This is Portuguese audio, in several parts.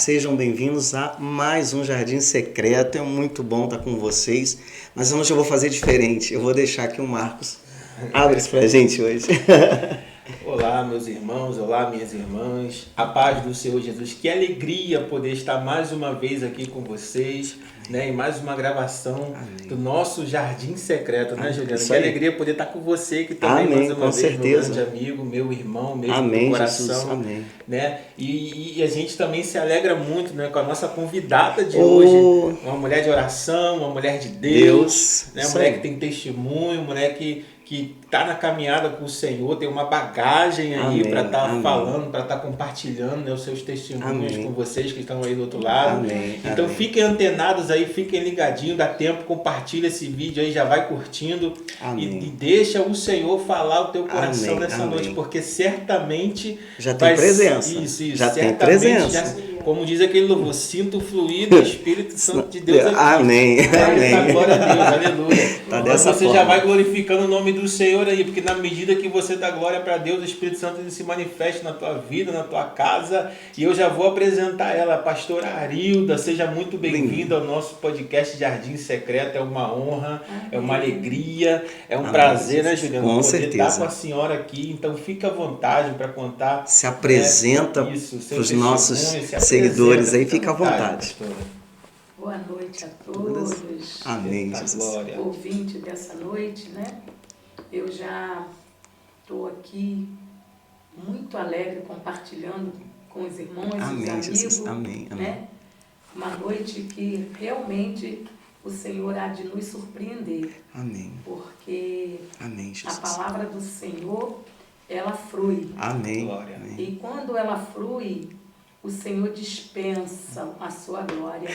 sejam bem-vindos a mais um Jardim Secreto. É muito bom estar com vocês, mas hoje eu vou fazer diferente. Eu vou deixar aqui o Marcos abre isso pra gente hoje. Olá, meus irmãos, olá, minhas irmãs. A paz do Senhor Jesus. Que alegria poder estar mais uma vez aqui com vocês, né? Em mais uma gravação do nosso Jardim Secreto, né, Juliana? Que alegria poder estar com você aqui também, mais uma vez, certeza. meu grande amigo, meu irmão, mesmo do coração. Jesus. Amém. Né? E a gente também se alegra muito, né, com a nossa convidada de hoje, uma mulher de oração, uma mulher de Deus, né? Uma mulher que tem testemunho, uma mulher que está na caminhada com o Senhor, tem uma bagagem aí para estar falando, para estar compartilhando, né, os seus testemunhos com vocês que estão aí do outro lado. Então fiquem antenados aí, fiquem ligadinhos, dá tempo, compartilha esse vídeo aí, já vai curtindo e deixa o Senhor falar o teu coração nessa noite, porque certamente já tem presença. Isso, já tem presença. Como diz aquele louvor, sinto o fluir do Espírito Santo de Deus aqui. Amém. Glória a Deus, aleluia. Tá dessa você forma. Já vai glorificando o nome do Senhor aí, porque na medida que você dá glória para Deus, o Espírito Santo ele se manifesta na tua vida, na tua casa. E eu já vou apresentar ela, a pastora Arilda. Seja muito bem-vinda ao nosso podcast Jardim Secreto. É uma honra, é uma alegria, é um prazer, né, Juliana? Com poder certeza. estar com a senhora aqui. Então fica à vontade para contar. Se apresenta para os nossos seguidores aí, fica à vontade. Boa noite a todos. Amém, Jesus. Ouvinte dessa noite, né? Eu já estou aqui muito alegre compartilhando com os irmãos e os amigos. Jesus. Amém. Né? Uma noite que realmente o Senhor há de nos surpreender. Amém. Porque Jesus. A palavra do Senhor, ela flui. Amém. Glória. E quando ela flui, o Senhor dispensa a sua glória.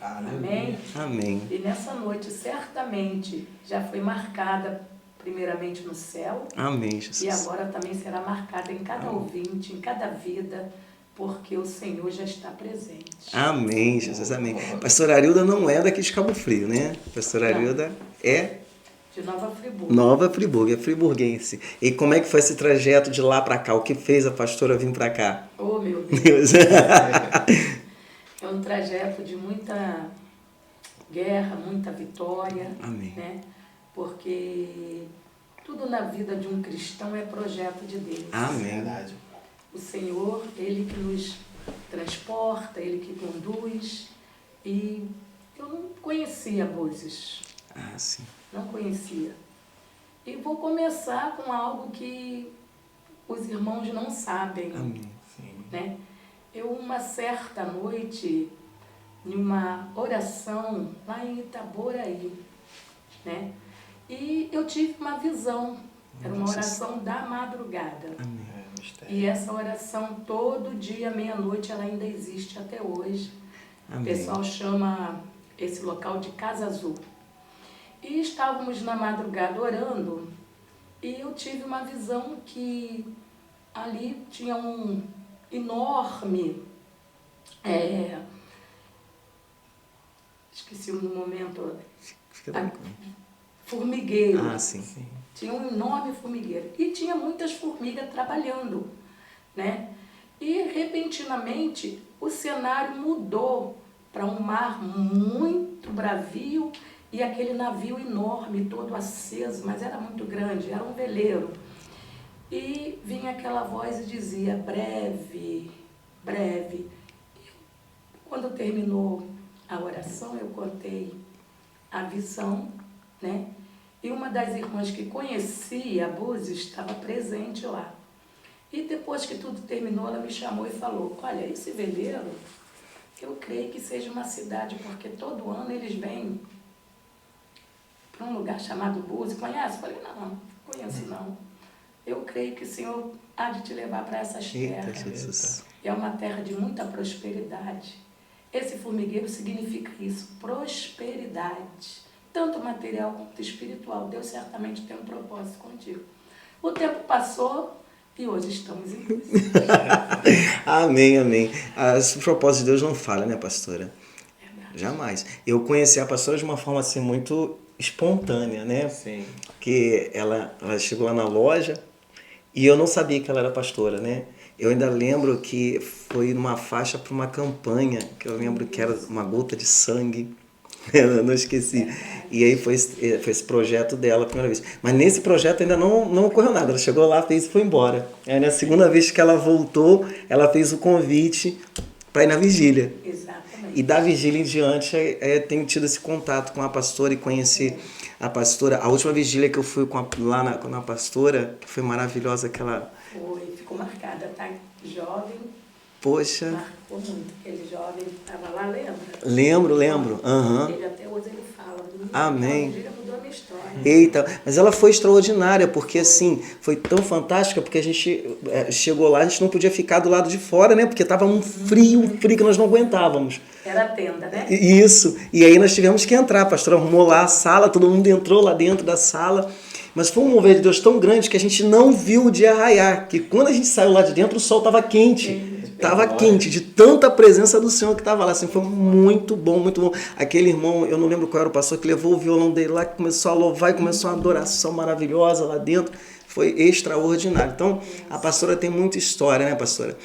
Amém? Amém. E nessa noite, certamente, já foi marcada primeiramente no céu. Amém, Jesus. E agora também será marcada em cada ouvinte, em cada vida, porque o Senhor já está presente. Amém, Jesus. Amém. Pastora Arilda não é daqui de Cabo Frio, né? Pastora Arilda é... de Nova Friburgo. Nova Friburgo, é friburguense. E como é que foi esse trajeto de lá para cá? O que fez a pastora vir para cá? Oh, meu Deus! É um trajeto de muita guerra, muita vitória. Amém. Né? Porque tudo na vida de um cristão é projeto de Deus. Amém. Verdade. O Senhor, Ele que nos transporta, Ele que conduz. E eu não conhecia Búzios. Sim. Não conhecia. E vou começar com algo que os irmãos não sabem. Amém. Né? Eu, uma certa noite, em uma oração lá em Itaboraí, né? E eu tive uma visão. Era uma oração da madrugada. Amém. E essa oração, todo dia, meia-noite, ela ainda existe até hoje. Amém. O pessoal chama esse local de Casa Azul. E estávamos na madrugada orando e eu tive uma visão que ali tinha um enorme, esqueci no momento, formigueiro. Sim. Tinha um enorme formigueiro e tinha muitas formigas trabalhando, né? E repentinamente o cenário mudou para um mar muito bravio e aquele navio enorme, todo aceso, mas era muito grande, era um veleiro. E vinha aquela voz e dizia, breve, breve. Quando terminou a oração, eu contei a visão, né? E uma das irmãs que conhecia a Búzios estava presente lá. E depois que tudo terminou, ela me chamou e falou, olha, esse veleiro, eu creio que seja uma cidade, porque todo ano eles vêm para um lugar chamado Búzios. Conhece? Eu falei, não conheço não. Eu creio que o Senhor há de te levar para essas terras. Jesus. E é uma terra de muita prosperidade. Esse formigueiro significa isso, prosperidade. Tanto material quanto espiritual. Deus certamente tem um propósito contigo. O tempo passou e hoje estamos em Búzios. Amém. Os propósitos de Deus não falham, né, pastora? Verdade. Jamais. Eu conheci a pastora de uma forma assim muito espontânea, né? Sim. Porque ela chegou lá na loja e eu não sabia que ela era pastora, né? Eu ainda lembro que foi numa faixa para uma campanha, que eu lembro que era uma gota de sangue. Eu não esqueci. E aí foi esse projeto dela a primeira vez. Mas nesse projeto ainda não ocorreu nada. Ela chegou lá, fez e foi embora. Aí na segunda vez que ela voltou, ela fez o convite para ir na vigília. Exatamente. E da vigília em diante, tenho tido esse contato com a pastora e conheci a pastora. A última vigília que eu fui lá na pastora, que foi maravilhosa, aquela... Ficou marcada, tá? Jovem. Poxa. Marcou muito. Aquele jovem que estava lá, Lembro. lembra? Uhum. Ele até hoje ele fala. Amém. A vigília mudou a minha história. Eita, mas ela foi extraordinária, porque assim, foi tão fantástica, porque a gente chegou lá, a gente não podia ficar do lado de fora, né? Porque tava um frio que nós não aguentávamos. Era a tenda, né? Isso, e aí nós tivemos que entrar, a pastora arrumou lá a sala, todo mundo entrou lá dentro da sala, mas foi um mover de Deus tão grande que a gente não viu o dia raiar, que quando a gente saiu lá de dentro, o sol estava quente. Estava quente, de tanta presença do Senhor que estava lá. Assim, foi muito bom, muito bom. Aquele irmão, eu não lembro qual era o pastor, que levou o violão dele lá, que começou a louvar e começou uma adoração maravilhosa lá dentro. Foi extraordinário. Então, a pastora tem muita história, né, pastora?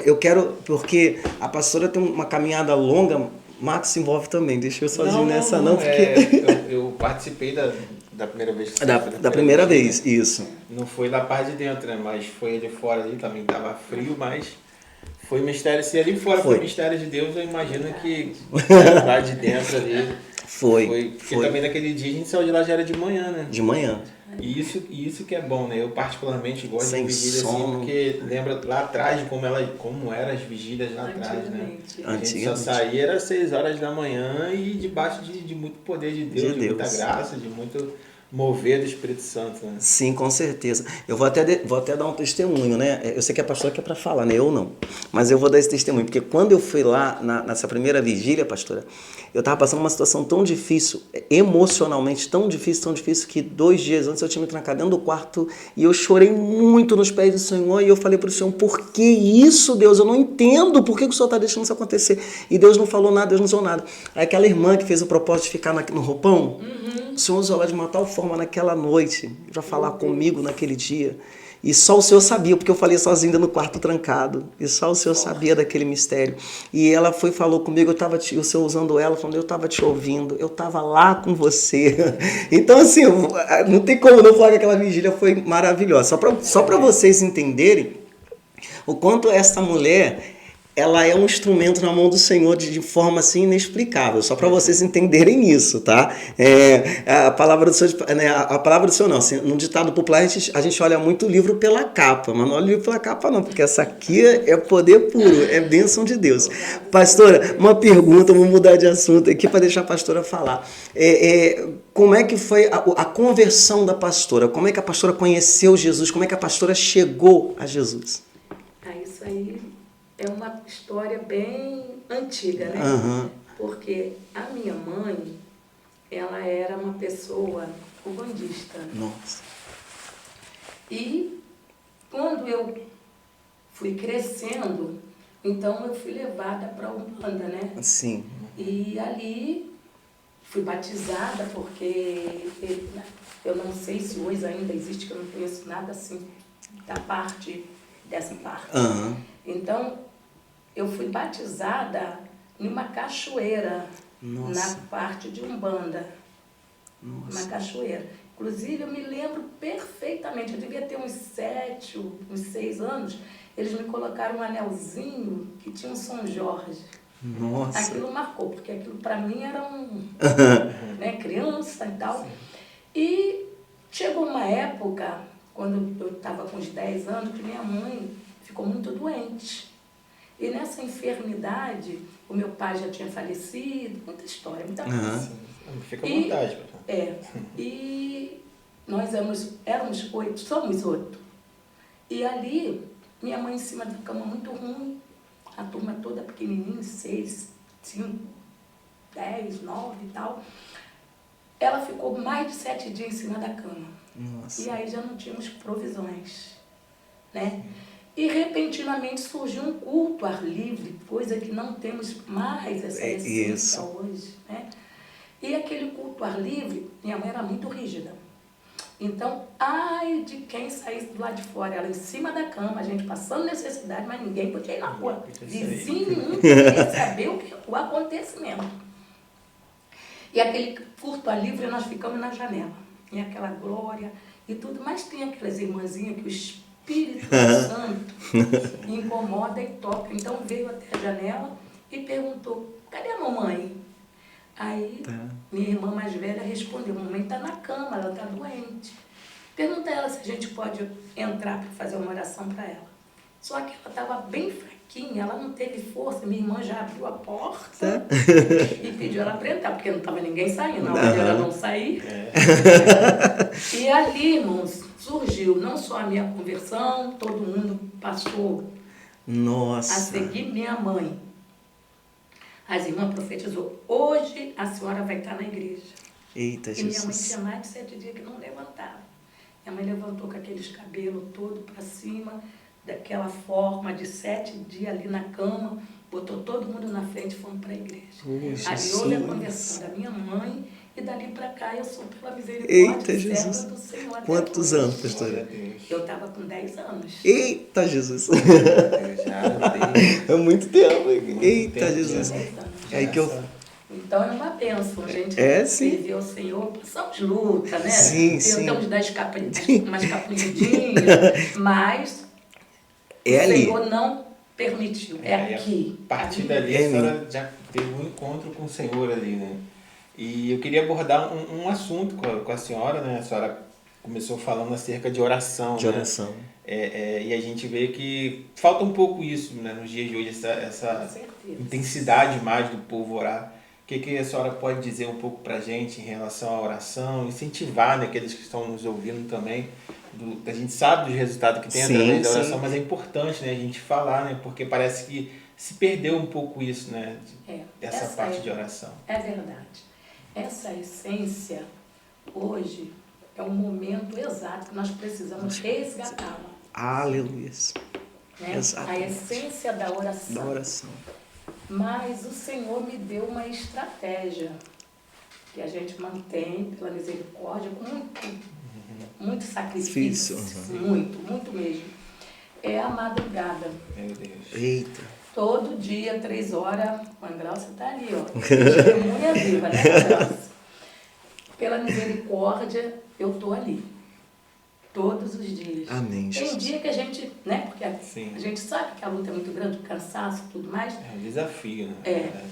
Eu quero, porque a pastora tem uma caminhada longa, Marcos se envolve também, deixa eu sozinho nessa não, porque... Eu participei da primeira vez. Da primeira vez, isso. Não foi da parte de dentro, né? Mas foi de fora ali, também tava frio, mas foi mistério. Se ali fora foi mistério de Deus, eu imagino que lá de dentro ali foi. Porque também naquele dia a gente saiu de lá já era de manhã, né? De manhã. E isso que é bom, né? Eu particularmente gosto Sem de vigília sono. assim, porque lembra lá atrás de como eram as vigílias lá atrás, né? A gente só saía era 6 horas da manhã e debaixo de muito poder de Deus, de muita graça, de muito mover do Espírito Santo, né? Sim, com certeza. Eu vou até dar um testemunho, né? Eu sei que a pastora quer para falar, né? Eu não. Mas eu vou dar esse testemunho, porque quando eu fui lá nessa primeira vigília, pastora, eu estava passando uma situação tão difícil, emocionalmente tão difícil, que 2 dias antes eu tinha me trancado dentro do quarto e eu chorei muito nos pés do Senhor e eu falei para o Senhor, por que isso, Deus? Eu não entendo por que o Senhor está deixando isso acontecer. E Deus não falou nada, Deus não usou nada. Aí aquela irmã que fez o propósito de ficar no roupão, o Senhor usou ela de uma tal forma naquela noite para falar comigo naquele dia. E só o Senhor sabia, porque eu falei sozinha no quarto trancado. E só o Senhor sabia daquele mistério. E ela falou comigo, o Senhor usando ela, falando, eu estava te ouvindo, eu estava lá com você. Então, assim, não tem como não falar que aquela vigília foi maravilhosa. Só para vocês entenderem o quanto essa mulher... ela é um instrumento na mão do Senhor de forma assim inexplicável, só para vocês entenderem isso, tá? A palavra do Senhor, né, a palavra do Senhor não, assim, no ditado popular a gente olha muito o livro pela capa, mas não olha o livro pela capa não, porque essa aqui é poder puro, é bênção de Deus. Pastora, uma pergunta, vou mudar de assunto aqui para deixar a pastora falar. Como é que foi a conversão da pastora? Como é que a pastora conheceu Jesus? Como é que a pastora chegou a Jesus? Isso aí... é uma história bem antiga, né? Uhum. Porque a minha mãe, ela era uma pessoa umbandista. Nossa. E quando eu fui crescendo, então eu fui levada para a Umbanda, né? Sim. E ali fui batizada, porque eu não sei se hoje ainda existe, que eu não conheço nada assim dessa parte. Uhum. Então, eu fui batizada em uma cachoeira, na parte de Umbanda. Uma cachoeira. Inclusive, eu me lembro perfeitamente, eu devia ter uns 7, uns 6 anos, eles me colocaram um anelzinho que tinha um São Jorge. Nossa. Aquilo marcou, porque aquilo para mim era né, criança e tal. Sim. E chegou uma época, quando eu estava com uns 10 anos, que minha mãe ficou muito doente. E nessa enfermidade, o meu pai já tinha falecido, muita história, muita coisa. Fica à vontade. E nós éramos 8, somos 8. E ali, minha mãe em cima da cama muito ruim, a turma toda pequenininha, 6, 5, 10, 9 e tal. Ela ficou mais de 7 dias em cima da cama. Nossa. E aí já não tínhamos provisões, né? E repentinamente surgiu um culto ar livre, coisa que não temos mais essa essência hoje, né? E aquele culto ar livre, minha mãe era muito rígida. Então, ai de quem saísse do lado de fora, ela em cima da cama, a gente passando necessidade, mas ninguém podia ir na rua. Vizinho não queria saber o acontecimento. E aquele curto livre, nós ficamos na janela. E aquela glória e tudo, mas tem aquelas irmãzinhas que o Espírito Santo incomoda e toca. Então veio até a janela e perguntou, cadê a mamãe? Aí, minha irmã mais velha respondeu, mamãe está na cama, ela está doente. Pergunta a ela se a gente pode entrar para fazer uma oração para ela. Só que ela estava bem fraquinha, ela não teve força, minha irmã já abriu a porta e pediu ela para entrar, porque não estava ninguém saindo, na hora dela não sair. E ali, irmãos, surgiu não só a minha conversão, todo mundo passou a seguir minha mãe. As irmãs profetizou, hoje a senhora vai estar na igreja. Eita, e minha mãe Jesus. tinha mais de 7 dias que não levantava. Minha mãe levantou com aqueles cabelos todo para cima, daquela forma de 7 dias ali na cama, botou todo mundo na frente e fomos para a igreja. Ali houve a conversão da minha mãe e dali para cá eu sou pela misericórdia serva do Senhor. Quantos anos, pastora? Eu estava com 10 anos. Eita, Jesus. É muito tempo. Eita, Jesus. É aí que eu... Então é uma bênção, a gente servir ao Senhor, passamos luta, né? Sim, tentamos dar uma escapulidinha, mas o Senhor não permitiu, é aqui. A partir dali a senhora já teve um encontro com o Senhor ali, né? E eu queria abordar um assunto com a senhora, né? A senhora começou falando acerca de oração. De oração. E a gente vê que falta um pouco isso, né? Nos dias de hoje, essa intensidade mais do povo orar. O que a senhora pode dizer um pouco para a gente em relação à oração, incentivar, né, aqueles que estão nos ouvindo também? A gente sabe dos resultados que tem através da oração, mas é importante, né, a gente falar, né, porque parece que se perdeu um pouco isso, né, essa parte de oração. É verdade. Essa essência, hoje, é um momento exato que nós precisamos resgatá-la. Aleluia. Né? A essência da oração. Da oração. Mas o Senhor me deu uma estratégia que a gente mantém pela misericórdia com muito sacrifício, muito mesmo. É a madrugada. Meu Deus. Eita. Todo dia, 3 horas, o Andrelson está ali, ó. Testemunha viva, né, Andrelson? Pela misericórdia, eu estou ali. Todos os dias. Amém, Jesus. Tem dia que a gente, né, porque a gente sabe que a luta é muito grande, o cansaço e tudo mais. É um desafio, né?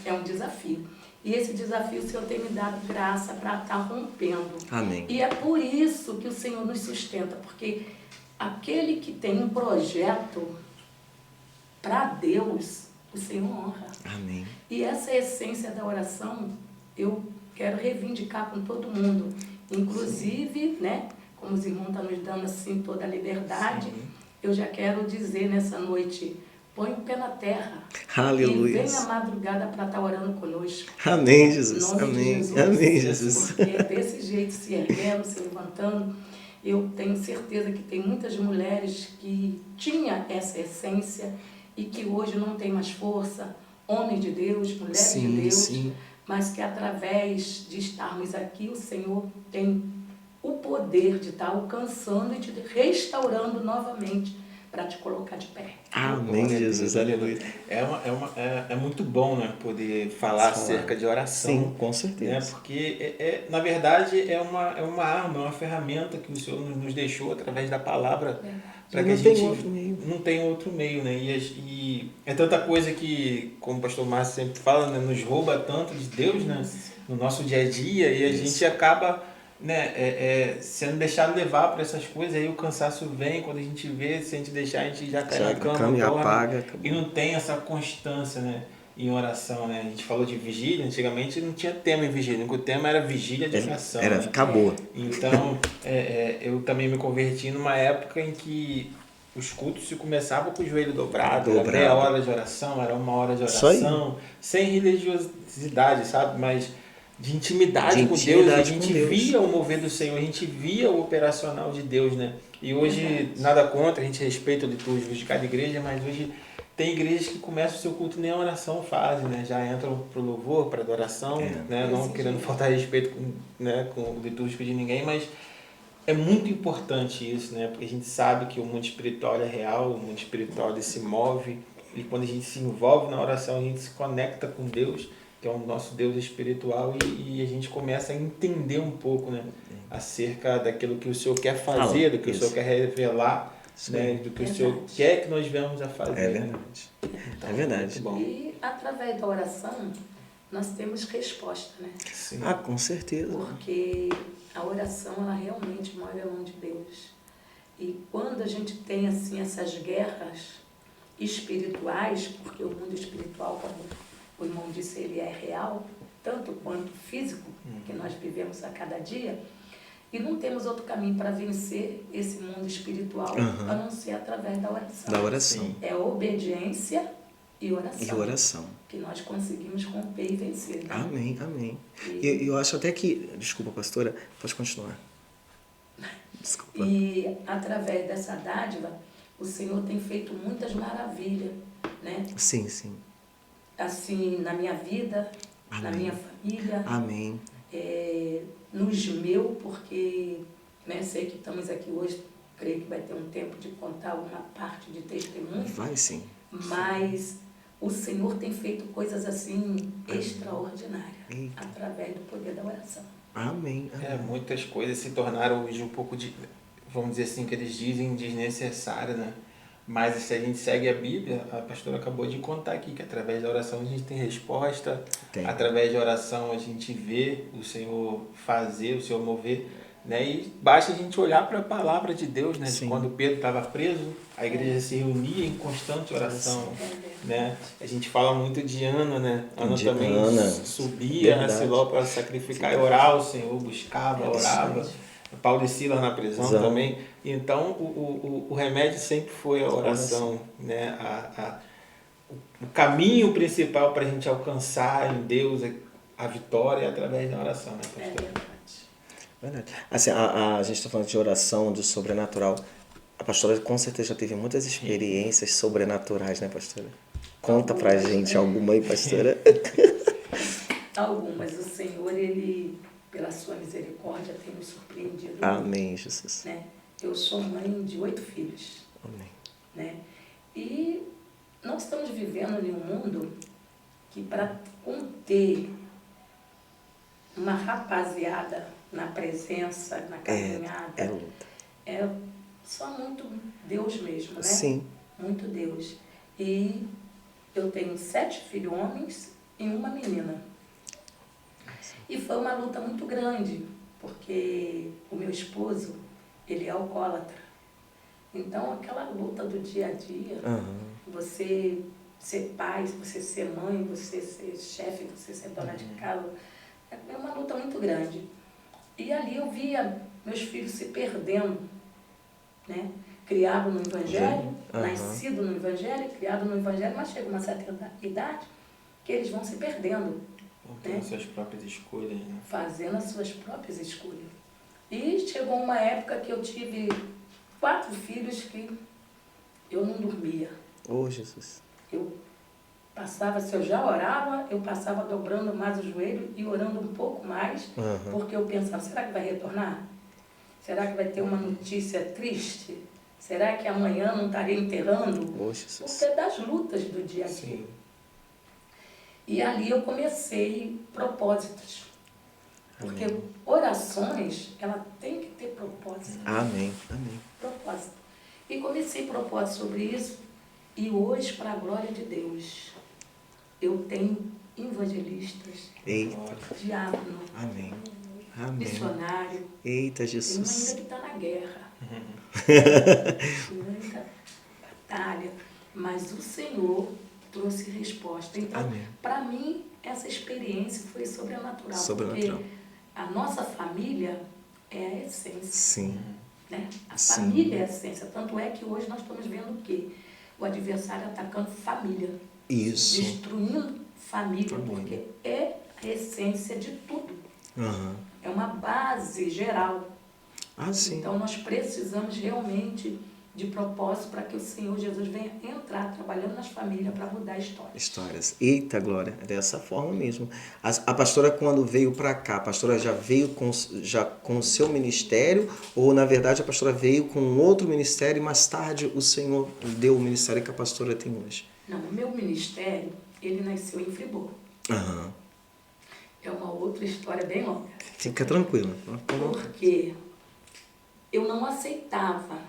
É um desafio. E esse desafio o Senhor tem me dado graça para estar rompendo. Amém. E é por isso que o Senhor nos sustenta, porque aquele que tem um projeto para Deus, o Senhor honra. Amém. E essa essência da oração, eu quero reivindicar com todo mundo. Inclusive, né, como os irmãos estão nos dando assim toda a liberdade, eu já quero dizer nessa noite, põe o pé na terra. Aleluia. E vem a madrugada para estar orando conosco. Amém, Jesus. Em nome de Jesus. Amém, Jesus. Porque desse jeito, se erguendo, se levantando, eu tenho certeza que tem muitas mulheres que tinham essa essência e que hoje não tem mais força, homens de Deus, mulheres de Deus, mas que através de estarmos aqui, o Senhor tem o poder de estar alcançando e te restaurando novamente para te colocar de pé. Amém, Jesus. Aleluia. É muito bom, né, poder falar acerca de oração. Sim, com certeza. Né, porque, na verdade, é uma arma, é uma ferramenta que o Senhor nos deixou através da palavra. Para que a gente não tem outro meio, né? E é tanta coisa que, como o pastor Márcio sempre fala, né, nos rouba tanto de Deus, né, no nosso dia a dia, e a gente acaba, né, sendo deixado levar por essas coisas. Aí o cansaço vem, quando a gente vê, se a gente deixar, a gente já cai na cama, e apaga. E não tem essa constância, né, em oração, né? A gente falou de vigília, antigamente não tinha tema em vigília, o tema era vigília de oração. Acabou. Então, eu também me converti numa época em que os cultos se começavam com o joelho dobrado. Era meia hora de oração, era 1 hora de oração, sem religiosidade, sabe? Mas de intimidade com Deus. A gente via o mover do Senhor, a gente via o operacional de Deus, né? E hoje, nada contra, a gente respeita o litúrgico de cada igreja, mas hoje tem igrejas que começam o seu culto nem a oração fazem, né? Já entram pro louvor, para adoração, né? Não querendo faltar respeito com o litúrgico de ninguém, mas é muito importante isso, né? Porque a gente sabe que o mundo espiritual é real, o mundo espiritual ele se move, e quando a gente se envolve na oração, a gente se conecta com Deus, que é o nosso Deus espiritual, e a gente começa a entender um pouco, né? Acerca daquilo que o Senhor quer fazer, do que o Senhor quer revelar, né? Do que o Senhor quer que nós venhamos a fazer. É verdade. Então, É verdade. Bom. E através da oração, nós temos resposta, né? Sim. Ah, com certeza. Porque a oração, ela realmente move a mão de Deus. E quando a gente tem, assim, essas guerras espirituais, porque o mundo espiritual, como o irmão disse, ele é real, tanto quanto físico, que nós vivemos a cada dia, e não temos outro caminho para vencer esse mundo espiritual, a não ser através da oração. Da oração. Sim. É obediência e oração. E oração. Que nós conseguimos romper e vencer. Né? Amém, amém. E eu acho até que... Desculpa, pastora, pode continuar. Desculpa. E através dessa dádiva, o Senhor tem feito muitas maravilhas, né? Sim, sim. Assim, na minha vida, na Amém. minha família, Amém. nos meus, porque né, sei que estamos aqui hoje, creio que vai ter um tempo de contar alguma parte de testemunho, Vai sim. mas o Senhor tem feito coisas assim extraordinárias, Eita. através do poder da oração. Amém. Amém. Muitas coisas se tornaram hoje um pouco de, vamos dizer assim, que eles dizem desnecessárias, né? Mas se a gente segue a Bíblia, a pastora acabou de contar aqui que através da oração a gente tem resposta, através da oração a gente vê o Senhor fazer, o Senhor mover, né? E basta a gente olhar para a palavra de Deus, né? Sim. Quando Pedro estava preso, a igreja se reunia em constante oração, né? A gente fala muito de Ana, né? Ana também subia a Siló para sacrificar e orar ao Senhor, buscava, orava. Paulo e Silas na prisão também. Então, o remédio sempre foi a oração, né? O caminho principal para a gente alcançar em Deus a vitória é através da oração, né, pastor? Verdade. Assim, a gente está falando de oração, do sobrenatural. A pastora com certeza já teve muitas experiências sobrenaturais, né, pastora? Conta pra gente alguma aí, pastora. Algumas. O Senhor, Ele, pela sua misericórdia, tem nos surpreendido. Amém, Jesus. Né? Eu sou mãe de 8 filhos. Amém. Né? E nós estamos vivendo em um mundo que, para conter uma rapaziada na presença, na caminhada, luta. É só muito Deus mesmo, né? Sim. Muito Deus. E eu tenho 7 filhos homens e uma menina. E foi uma luta muito grande, porque o meu esposo, ele é alcoólatra. Então, aquela luta do dia a dia, você ser pai, você ser mãe, você ser chefe, você ser dona de casa, é uma luta muito grande. E ali eu via meus filhos se perdendo, né? Criado no Evangelho, nascido no Evangelho, criado no Evangelho, mas chega uma certa idade que eles vão se perdendo. Tendo suas próprias escolhas, né? Fazendo as suas próprias escolhas. E chegou uma época que eu tive 4 filhos que eu não dormia. Oh, Jesus. Eu passava, se eu já orava, eu passava dobrando mais o joelho e orando um pouco mais, porque eu pensava, será que vai retornar? Será que vai ter uma notícia triste? Será que amanhã não estarei enterrando? Oh, Jesus. Porque é das lutas do dia a dia. Sim. E ali eu comecei propósitos. Porque orações, ela tem que ter propósito. Amém. Amém. Propósito. E comecei propósito sobre isso. E hoje, para a glória de Deus, eu tenho evangelistas, diácono, Amém. Amém. missionário. Eita, Tem Jesus. uma ainda que está na guerra. Tem uma ainda batalha. Mas o Senhor trouxe resposta. Então, para mim, essa experiência foi sobrenatural. Sobrenatural. Porque a nossa família é a essência. Sim. Né? A família é a essência. Tanto é que hoje nós estamos vendo o quê? O adversário atacando família. Isso. Destruindo família, porque é a essência de tudo. É uma base geral. Ah, sim. Então nós precisamos realmente de propósito para que o Senhor Jesus venha entrar trabalhando nas famílias para mudar histórias. Eita, Glória, é dessa forma mesmo. A pastora, quando veio para cá, a pastora já veio com o seu ministério, ou na verdade a pastora veio com outro ministério e mais tarde o Senhor deu o ministério que a pastora tem hoje? Não, o meu ministério, ele nasceu em Friburgo. Aham. É uma outra história bem longa. Fica tranquila. Porque eu não aceitava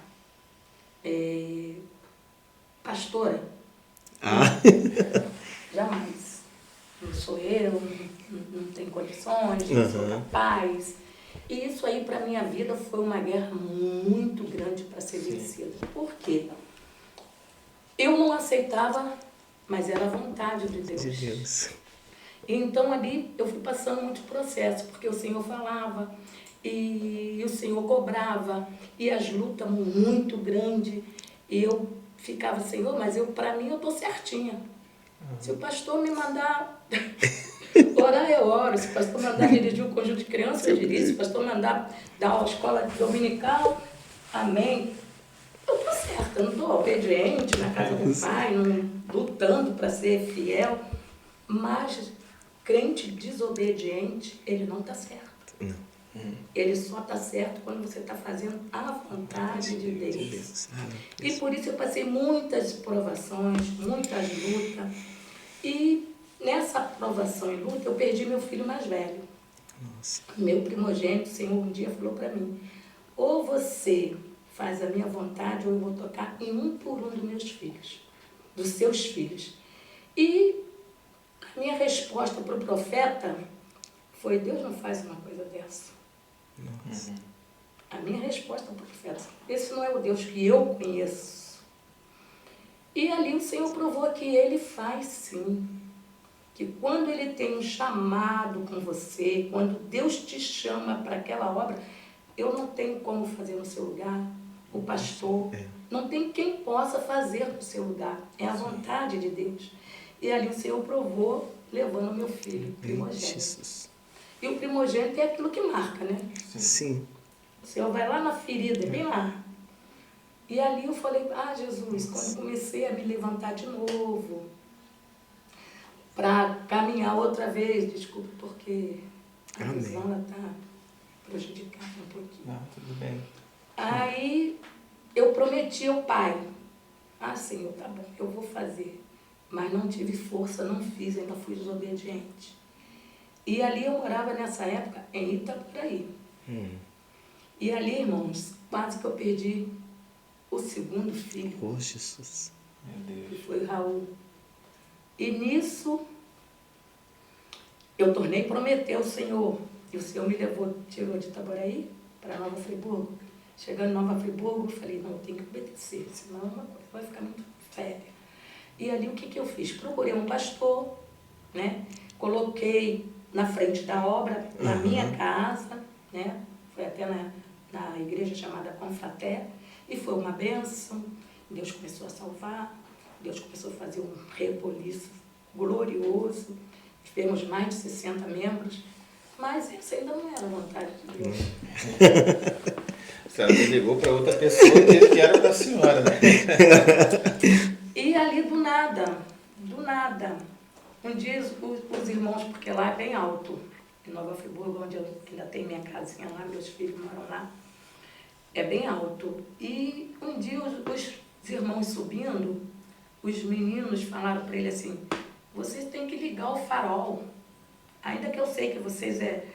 pastora. Jamais. Não sou eu, não tenho condições, não sou capaz. E isso aí para minha vida foi uma guerra muito grande para ser vencida. Por quê? Eu não aceitava, mas era a vontade de Deus. Então ali eu fui passando muito processo, porque o Senhor falava e o Senhor cobrava, e as lutas muito grandes, e eu ficava, Senhor, mas para mim eu estou certinha. Se o pastor me mandar orar, eu oro. Se o pastor mandar dirigir o conjunto de crianças, eu dirijo. Se o pastor mandar dar uma escola dominical, amém. Eu estou certa, eu não estou obediente na casa do Pai, não, lutando para ser fiel, mas crente desobediente, ele não está certo. Ele só está certo quando você está fazendo a vontade de Deus. E por isso eu passei muitas provações, muitas lutas. E nessa provação e luta eu perdi meu filho mais velho. Meu primogênito, o Senhor um dia falou para mim, ou você faz a minha vontade ou eu vou tocar em um por um dos meus filhos, dos seus filhos. E a minha resposta para o profeta foi, Deus não faz uma coisa dessa. A minha resposta para o profeta, esse não é o Deus que eu conheço. E ali o Senhor provou que Ele faz sim. Que quando Ele tem um chamado com você, quando Deus te chama para aquela obra, eu não tenho como fazer no seu lugar, o pastor, não tem quem possa fazer no seu lugar. É a vontade de Deus. E ali o Senhor provou, levando meu filho, primogênito. E o primogênito é aquilo que marca, né? Sim. O Senhor vai lá na ferida, bem lá. E ali eu falei, Jesus, quando eu comecei a me levantar de novo, para caminhar outra vez, desculpa, porque a visão está prejudicada um pouquinho. Não, tudo bem. Aí eu prometi ao Pai, Senhor, tá bom, eu vou fazer. Mas não tive força, não fiz, ainda fui desobediente. E ali eu morava nessa época em Itaboraí. E ali, irmãos, quase que eu perdi o segundo filho. Oh, Jesus. Meu Deus. Que foi o Raul. E nisso, eu tornei prometer ao Senhor. E o Senhor me levou, tirou de Itaboraí para Nova Friburgo. Chegando em Nova Friburgo, eu falei, não, eu tenho que obedecer, senão uma coisa vai ficar muito séria. E ali o que eu fiz? Procurei um pastor, né? Coloquei na frente da obra, na minha casa, né? Foi até na igreja chamada Confraté, e foi uma bênção. Deus começou a salvar, Deus começou a fazer um reboliço glorioso. Tivemos mais de 60 membros, mas isso ainda não era a vontade de Deus. A senhora me ligou para outra pessoa que era da senhora, né? E ali do nada, um dia os irmãos, porque lá é bem alto, em Nova Friburgo, onde eu ainda tenho minha casinha lá, meus filhos moram lá, é bem alto. E um dia os irmãos subindo, os meninos falaram para ele assim, vocês têm que ligar o farol. Ainda que eu sei que vocês é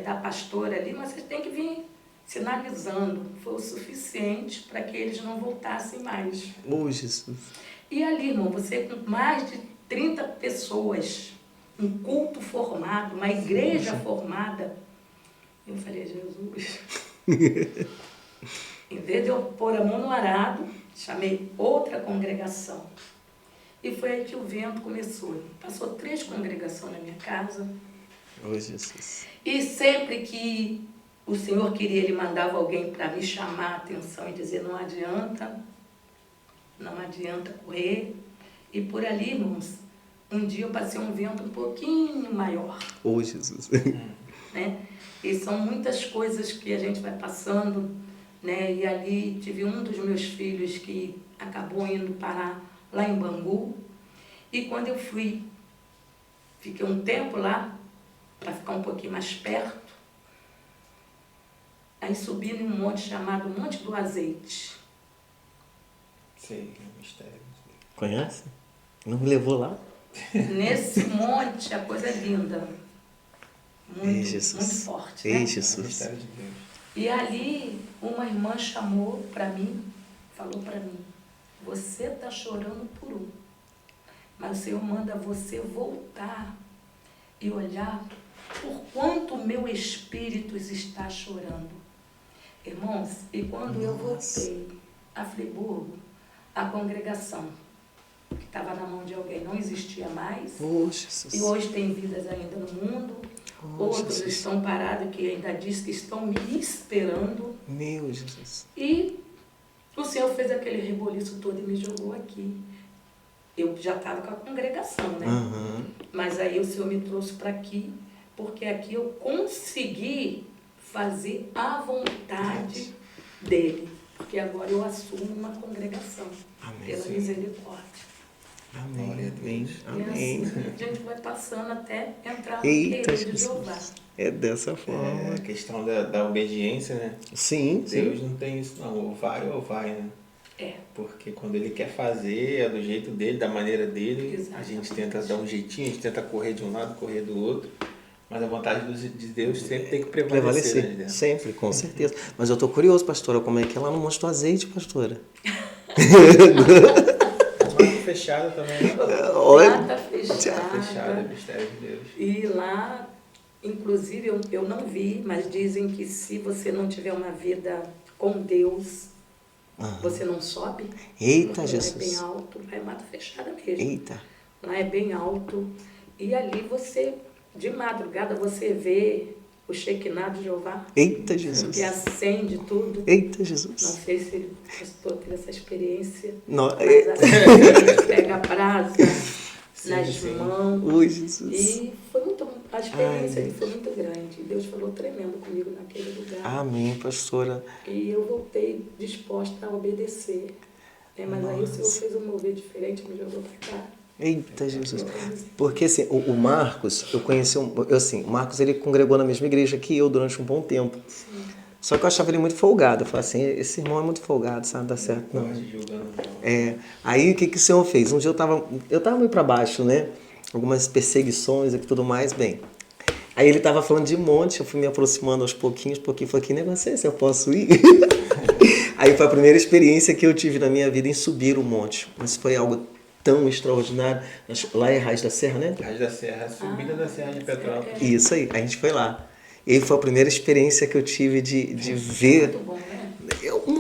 da pastora ali, mas vocês têm que vir sinalizando. Foi o suficiente para que eles não voltassem mais. Oh, Jesus. E ali, irmão, você com mais de 30 pessoas, um culto formado, uma igreja formada. Eu falei, Jesus, em vez de eu pôr a mão no arado, chamei outra congregação. E foi aí que o vento começou. Passou 3 congregações na minha casa. Oh, Jesus. E sempre que o Senhor queria, Ele mandava alguém para me chamar a atenção e dizer, não adianta correr. E por ali, irmãos, um dia eu passei um vento um pouquinho maior. Oh, Jesus. Né? E são muitas coisas que a gente vai passando, né? E ali tive um dos meus filhos que acabou indo parar lá em Bangu. E quando eu fui, fiquei um tempo lá, para ficar um pouquinho mais perto. Aí subi num monte chamado Monte do Azeite. Sei, mistério. Conhece? Não me levou lá? Nesse monte, a coisa é linda. Muito, Jesus. muito forte, Ei, né? Jesus. Mistério de Deus. E ali, uma irmã chamou para mim, falou para mim, você está chorando por um, mas o Senhor manda você voltar e olhar por quanto o meu espírito está chorando. Irmãos, e quando eu voltei a Friburgo, a congregação, que estava na mão de alguém, não existia mais. Oh, Jesus. E hoje tem vidas ainda no mundo. Outros Jesus. estão parados que ainda diz que estão me esperando. Meu Jesus. E o Senhor fez aquele reboliço todo e me jogou aqui. Eu já estava com a congregação, né? Uhum. Mas aí o Senhor me trouxe para aqui, porque aqui eu consegui fazer a vontade dele. Porque agora eu assumo uma congregação. Amém. Pela misericórdia. Amém. Amém. E Amém. assim a gente vai passando até entrar no Eita, reino de Jeová. Jesus. É dessa É, forma. a questão da obediência, né? Sim, Deus sim. não tem isso não, ou vai, né? É. Porque quando ele quer fazer, é do jeito dele, da maneira dele, Exatamente. a gente tenta dar um jeitinho, a gente tenta correr de um lado, correr do outro, mas a vontade de Deus sempre tem que prevalecer, né? Prevalecer. Sempre, com certeza. Mas eu tô curioso, pastora, como é que é lá no Monte do Azeite, pastora? Mata fechada também, né? Olha. Mata Fechada, fechada. mistério de Deus. E lá, inclusive, eu não vi, mas dizem que se você não tiver uma vida com Deus, você não sobe. Eita, Porque lá é Jesus. bem alto, lá é mata fechada mesmo. Eita. Lá é bem alto. E ali você, de madrugada, você vê o Shekinah de Jeová, Eita, Jesus. que acende tudo. Eita, Não Jesus. sei se o pastor teve essa experiência, Não. mas acende, pega a brasa nas sim. mãos. Oi, Jesus. E foi muito, a experiência Ai, ali foi muito grande. Deus falou tremendo comigo naquele lugar. Amém, pastora. E eu voltei disposta a obedecer. Mas aí o Senhor fez um mover diferente, me jogou para cá. Eita, Jesus. Porque assim, o Marcos, eu conheci, o Marcos ele congregou na mesma igreja que eu durante um bom tempo. Sim. Só que eu achava ele muito folgado. Eu falava assim, esse irmão é muito folgado, sabe? Não dá certo, não. Não te julgando, não. É, aí o que o Senhor fez? Um dia eu tava meio pra baixo, né? Algumas perseguições e tudo mais, bem. Aí ele tava falando de monte, eu fui me aproximando aos pouquinhos, falei, que negócio é esse? Eu posso ir? Aí foi a primeira experiência que eu tive na minha vida em subir o monte. Mas foi algo tão extraordinário. Lá é Raiz da Serra, né? Raiz da Serra, a subida da Serra de Petrópolis. Isso aí, a gente foi lá. E foi a primeira experiência que eu tive de ver. Muito bom, né?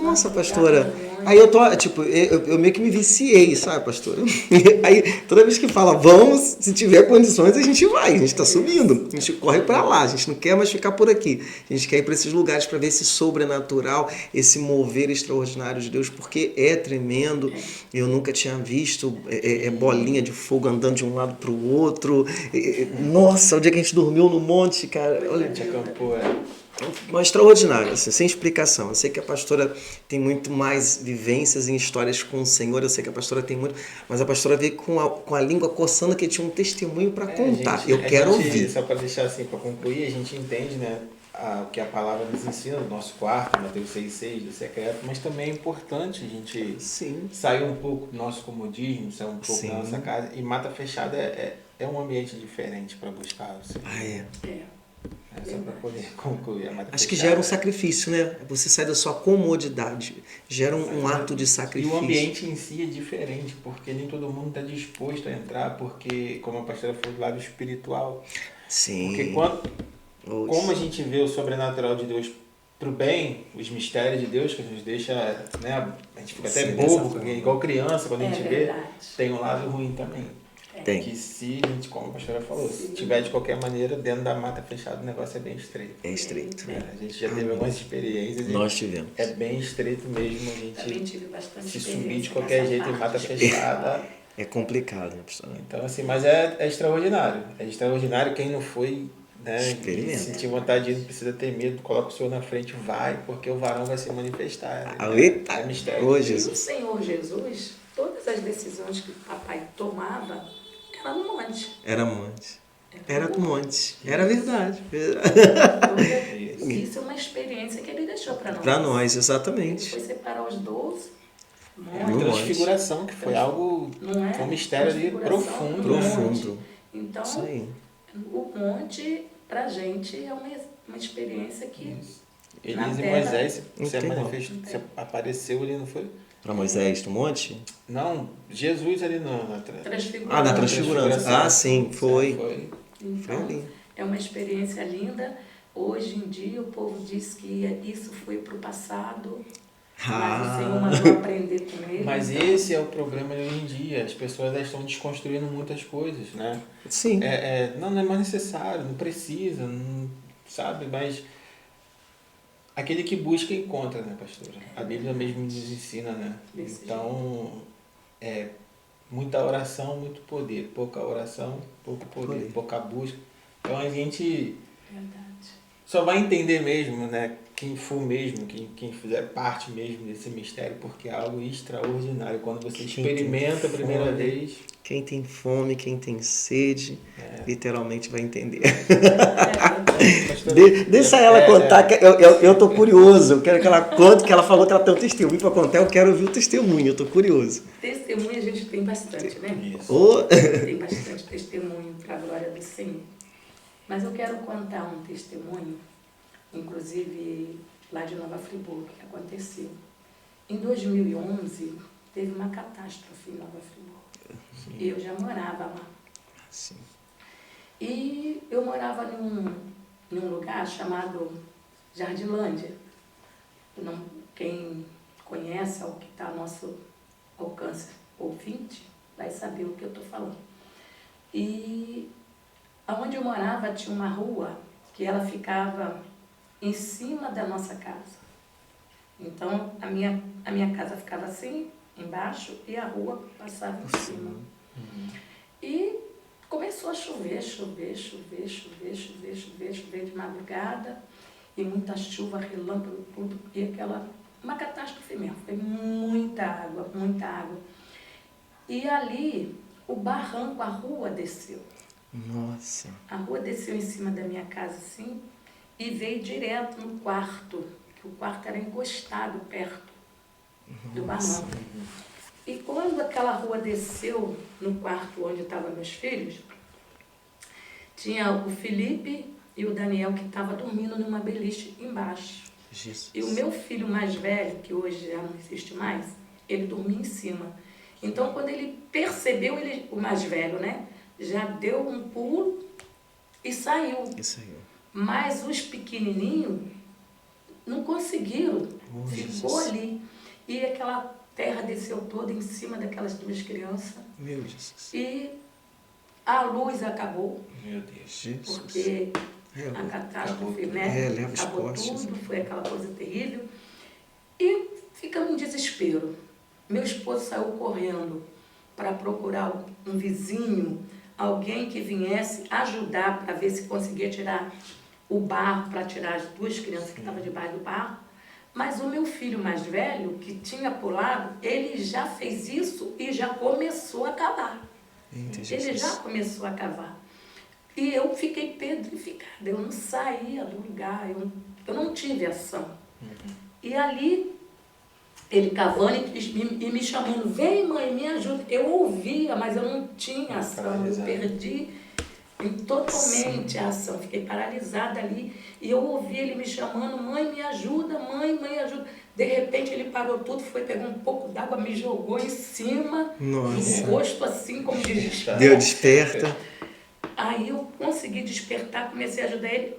Nossa, pastora. Aí eu tô, tipo, eu meio que me viciei, sabe, pastora? Aí toda vez que fala, vamos, se tiver condições, a gente vai, a gente tá subindo, a gente corre pra lá, a gente não quer mais ficar por aqui. A gente quer ir pra esses lugares pra ver esse sobrenatural, esse mover extraordinário de Deus, porque é tremendo. Eu nunca tinha visto bolinha de fogo andando de um lado pro outro. Nossa, o dia que a gente dormiu no monte, cara, A olha. gente acampou, Mas extraordinário, assim, sem explicação. Eu sei que a pastora tem muito mais vivências em histórias com o Senhor, eu sei que a pastora tem muito, mas a pastora veio com a língua coçando que tinha um testemunho para contar. Eu quero ouvir. Só para deixar assim, para concluir, a gente entende, né, o que a palavra nos ensina no nosso quarto, Mateus 6,6, do secreto, mas também é importante a gente Sim. sair um pouco do nosso comodismo, sair um pouco Sim. da nossa casa, e mata fechada é um ambiente diferente para buscar o Senhor. É. Só para poder concluir a mata Acho que fechada. gera um sacrifício, né? Você sai da sua comodidade, gera um ato de E sacrifício. o ambiente em si é diferente, porque nem todo mundo está disposto a entrar, porque, como a pastora falou, do lado espiritual. Sim. Porque como a gente vê o sobrenatural de Deus pro bem, os mistérios de Deus que nos deixa, né, a gente fica até Sim, bobo, dessa igual criança, quando a gente vê, verdade. tem um lado ruim também. Tem. Que se a gente, como a pastora falou, se tiver de qualquer maneira dentro da mata fechada, o negócio é bem estreito. É estreito. A gente já teve algumas experiências e Nós tivemos. é bem estreito mesmo a Também gente tive bastante se experiência subir de qualquer nessa jeito em mata parte. fechada. É complicado, né, pastora? Então, assim, mas é extraordinário. É extraordinário. Quem não foi, né? Experimenta. Sentir vontade de ir, não precisa ter medo, coloca o Senhor na frente, vai, porque o varão vai se manifestar. Eita! É mistério. Ô, E o Jesus. Senhor Jesus, todas as decisões que o papai tomava, era no monte. Era monte. Era com monte. Era verdade. Isso é uma experiência que ele deixou para nós. Para nós, Ele exatamente. foi separar os 12 Uma transfiguração, que foi algo, não é? foi um mistério ali Transfiguração profundo. do né? Profundo. Então, Isso aí. o monte, pra gente, é uma experiência que na Elias e terra- Moisés Não se tem manifestou, se apareceu ali, não foi? Para Moisés no monte? Não, Jesus ali na transfiguração. Na transfiguração. Ah, sim, foi. Foi Então, ali. é uma experiência linda. Hoje em dia, o povo diz que isso foi para o passado, mas o Senhor mandou aprender com ele. Mas então, esse é o problema de hoje em dia. As pessoas estão desconstruindo muitas coisas, né? Sim. Não é mais necessário, não precisa, não, sabe? Mas aquele que busca encontra, né, pastora? A Bíblia mesmo nos ensina, né? Desse Então, muita oração, muito poder. Pouca oração, pouco poder. Pouca busca. Então a gente Verdade. só vai entender mesmo, né? Quem for mesmo, quem fizer parte mesmo desse mistério, porque é algo extraordinário. Quando você experimenta a primeira vez. Quem tem fome, quem tem sede, literalmente vai entender. Pastora, Deixa ela contar, que eu tô curioso. Eu quero que ela conte, que ela falou que ela tem um testemunho para contar. Eu quero ouvir o testemunho, eu tô curioso. Testemunho a gente tem bastante, né? Isso. Ô, Tem bastante testemunho para a glória do Senhor. Mas eu quero contar um testemunho, inclusive lá de Nova Friburgo, que aconteceu. Em 2011, teve uma catástrofe em Nova Friburgo. Sim. E eu já morava lá. Sim. E eu morava num lugar chamado Jardilândia. Quem conhece, ao que está ao nosso alcance ouvinte, vai saber o que eu estou falando. E onde eu morava tinha uma rua que ela ficava em cima da nossa casa. Então, a minha casa ficava assim, embaixo, e a rua passava em cima. E começou a chover de madrugada, e muita chuva, relâmpago, tudo, e uma catástrofe mesmo, foi muita água. E ali, o barranco, a rua desceu. Nossa. A rua desceu em cima da minha casa assim, e veio direto no quarto, que o quarto era encostado perto do barranco. E quando aquela rua desceu no quarto onde estavam meus filhos, tinha o Felipe e o Daniel que estavam dormindo numa beliche embaixo. Jesus. E o meu filho mais velho, que hoje já não existe mais, ele dormia em cima. Então, quando ele percebeu, o mais velho, né, já deu um pulo e saiu. Isso aí. Mas os pequenininhos não conseguiram, ficou Jesus. ali. E aquela terra desceu toda em cima daquelas duas crianças. Meu Jesus. E a luz acabou, Meu Deus. Jesus. porque a catástrofe, né? leva os Acabou postes. tudo, foi aquela coisa terrível. E ficamos em desespero. Meu esposo saiu correndo para procurar um vizinho, alguém que viesse ajudar para ver se conseguia tirar o barro, para tirar as duas crianças que estavam debaixo do barro. Mas o meu filho mais velho, que tinha pulado, ele já fez isso e já começou a cavar. Ele já começou a cavar. E eu fiquei pedrificada, eu não saía do lugar, eu não tive ação. E ali, ele cavando e me chamando, vem mãe, me ajuda. Eu ouvia, mas eu não tinha ação, eu perdi totalmente a ação, fiquei paralisada ali. E eu ouvi ele me chamando, mãe, me ajuda, mãe, ajuda. De repente ele parou tudo, foi pegar um pouco d'água, me jogou em cima, Nossa. no rosto assim, como diz. Deu desperta. Aí eu consegui despertar, comecei a ajudar ele.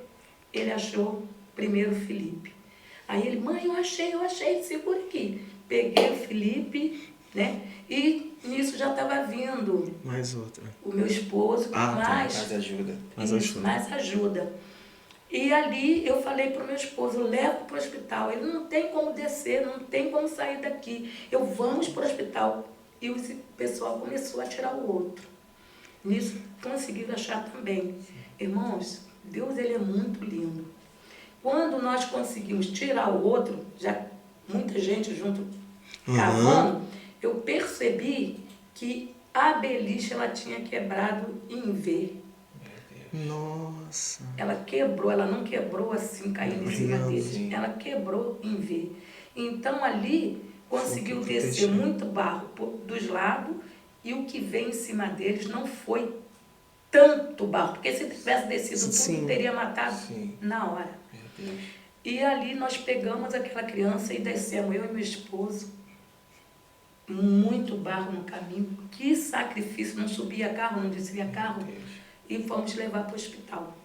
Ele achou primeiro o Felipe. Aí ele, mãe, eu achei, segura aqui. Peguei o Felipe, né? E nisso já estava vindo Mais outra. o meu esposo, Mais ajuda. mais ajuda. E ali eu falei para o meu esposo, levo para o hospital. Ele não tem como descer, não tem como sair daqui. Vamos para o hospital. E o pessoal começou a tirar o outro. Nisso conseguiram achar também. Irmãos, Deus, ele é muito lindo. Quando nós conseguimos tirar o outro, já muita gente junto cavando, eu percebi que a beliche, ela tinha quebrado em V. Nossa. Ela quebrou, ela não quebrou assim, caindo em cima deles. Sim. Ela quebrou em V. Então, ali, conseguiu descer muito barro dos lados e o que veio em cima deles não foi tanto barro, porque se tivesse descido tudo, teria matado na hora. E ali nós pegamos aquela criança e descemos, eu e meu esposo, muito barro no caminho. Que sacrifício, não subia carro, não descia carro, e fomos levar para o hospital.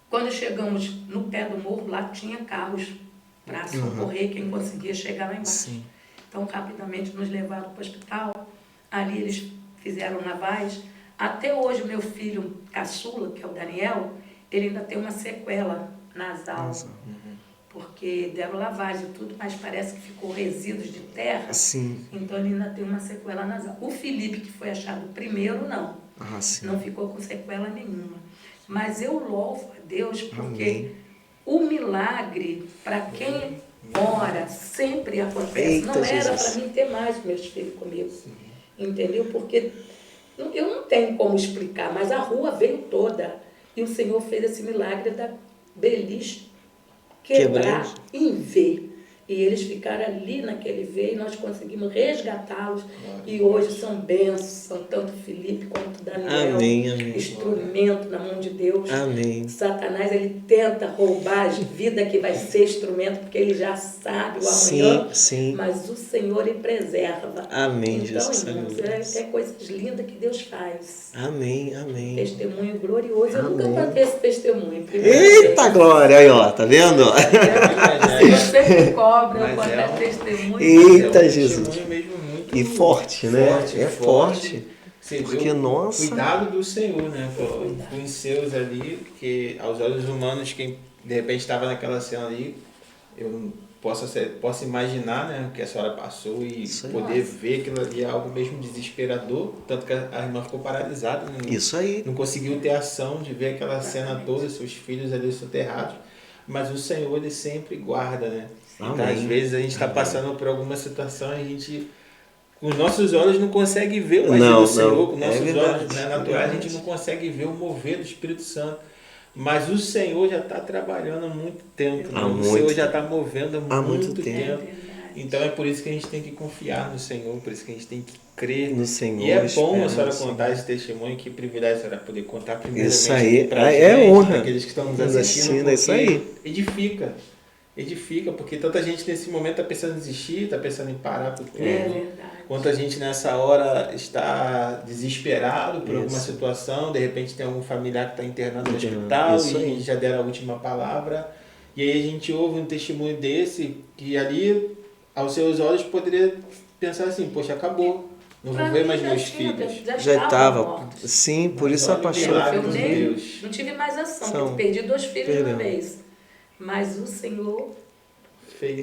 Quando chegamos no pé do morro, lá tinha carros para socorrer quem conseguia chegar lá embaixo. Então, rapidamente nos levaram para o hospital. Ali eles fizeram lavagem. Até hoje, o meu filho caçula, que é o Daniel, ele ainda tem uma sequela nasal. Porque deram lavagem e tudo, mas parece que ficou resíduos de terra. Então, ele ainda tem uma sequela nasal. O Felipe, que foi achado primeiro, não. Não ficou com sequela nenhuma. Mas eu louvo a Deus porque o milagre, para quem ora, sempre acontece. Não era para mim ter mais meus filhos comigo. Entendeu? Porque eu não tenho como explicar, mas a rua veio toda. E o Senhor fez esse milagre da beliche quebrar em V. E eles ficaram ali naquele V e nós conseguimos resgatá-los. E hoje são bênçãos, são tanto Felipe quanto Daniel. Amém. Instrumento na mão de Deus. Amém. Satanás, ele tenta roubar a vida que vai ser instrumento, porque ele já sabe o amanhã. Mas o Senhor, ele preserva. Amém, então, Jesus. irmãos, é coisas lindas que Deus faz. Amém. Testemunho glorioso. Eu nunca contei esse testemunho. Eita glória, aí ó, tá vendo? Eu sempre cobro, eu conto testemunho. Eita, Jesus. Mesmo muito e forte, né? Forte. Você porque, nossa... Cuidado do Senhor, né? Com os seus ali, porque aos olhos humanos, quem de repente estava naquela cena ali, eu posso imaginar, né? O que a senhora passou e poder ver aquilo ali é algo mesmo desesperador, tanto que a irmã ficou paralisada, né? Não conseguiu ter ação de ver aquela cena toda, seus filhos ali soterrados, mas o Senhor, ele sempre guarda, né? Então, às vezes a gente está passando por alguma situação e a gente... Com os nossos olhos não consegue ver o agir do Senhor, com os nossos olhos naturais a gente não consegue ver o mover do Espírito Santo. Mas o Senhor já está trabalhando há muito tempo, o Senhor já está movendo há muito tempo. Então é por isso que a gente tem que confiar no Senhor, por isso que a gente tem que crer no Senhor. E é bom a senhora contar esse testemunho, que privilégio a senhora poder contar primeiramente. Isso aí, pra é honra. Para aqueles que estão nos assistindo, é isso aí. Edifica, porque tanta gente nesse momento está pensando em desistir, está pensando em parar por tudo. É verdade. Quanta gente nessa hora está desesperado por alguma situação, de repente tem algum familiar que está internado no hospital e já deram a última palavra. E aí a gente ouve um testemunho desse, que ali, aos seus olhos, poderia pensar assim, poxa, acabou. Não vou ver mais meus filhos. Já estava. Sim, por isso a paixão. Eu não tive mais ação, porque eu perdi 2 filhos de uma vez. Mas o Senhor fez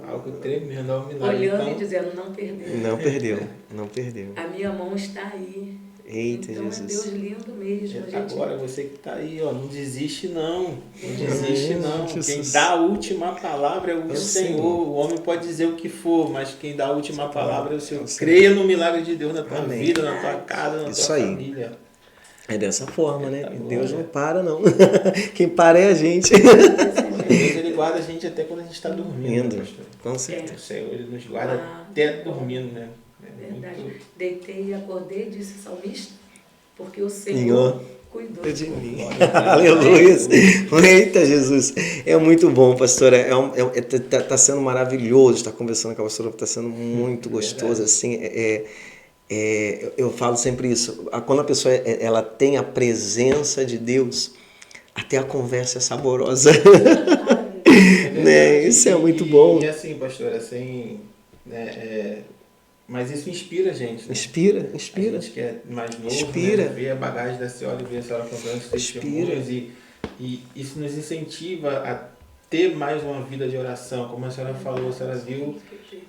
algo tremendo, um milagre. Olhando e dizendo, não perdeu. A minha mão está aí. Eita, então Jesus. é Deus lindo mesmo. Agora você que está aí, ó, não desiste não. Não desiste não. Quem dá a última palavra é o Senhor. O homem pode dizer o que for, mas quem dá a última palavra é o Senhor. Creia no milagre de Deus na tua vida, na tua casa, na tua família. É dessa forma, né? Deus não para, não. Quem para é a gente. Deus, ele guarda a gente até quando a gente está dormindo. Né, com certeza. O Senhor, ele nos guarda até dormindo, né? Verdade. Deitei e acordei, disse o salmista, porque o Senhor cuidou de mim. Aleluia. Eita, Jesus. É muito bom, pastora. Tá sendo maravilhoso estar conversando com a pastora, está sendo muito gostoso. Assim, eu falo sempre isso. Quando a pessoa ela tem a presença de Deus, até a conversa é saborosa. Né? Isso é muito bom. E assim, pastor, assim, mas isso inspira a gente. Né? Inspira. A gente que é mais novo, né? Ver a bagagem da senhora e ver a senhora contando os testemunhos e isso nos incentiva ter mais uma vida de oração, como a senhora falou, a senhora viu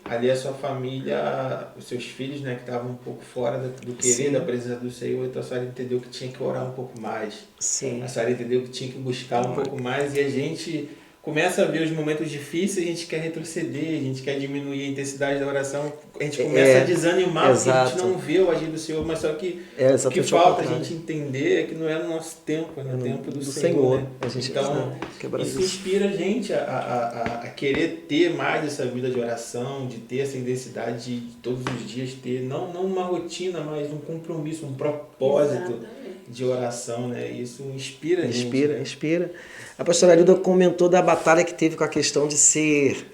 ali a sua família, os seus filhos, né, que estavam um pouco fora do querer, da presença do Senhor, então a senhora entendeu que tinha que orar um pouco mais. Sim. A senhora entendeu que tinha que buscar um pouco mais, e a gente começa a ver os momentos difíceis, a gente quer retroceder, a gente quer diminuir a intensidade da oração, a gente começa a desanimar, porque a gente não vê o agir do Senhor, mas só que o que falta a gente entender é que não é no nosso tempo, é no tempo do Senhor. Né? Então, isso inspira a gente a querer ter mais essa vida de oração, de ter essa intensidade de todos os dias ter, não uma rotina, mas um compromisso, um propósito de oração, né? Isso inspira a gente. Inspira. A pastora Arilda comentou da batalha que teve com a questão de ser,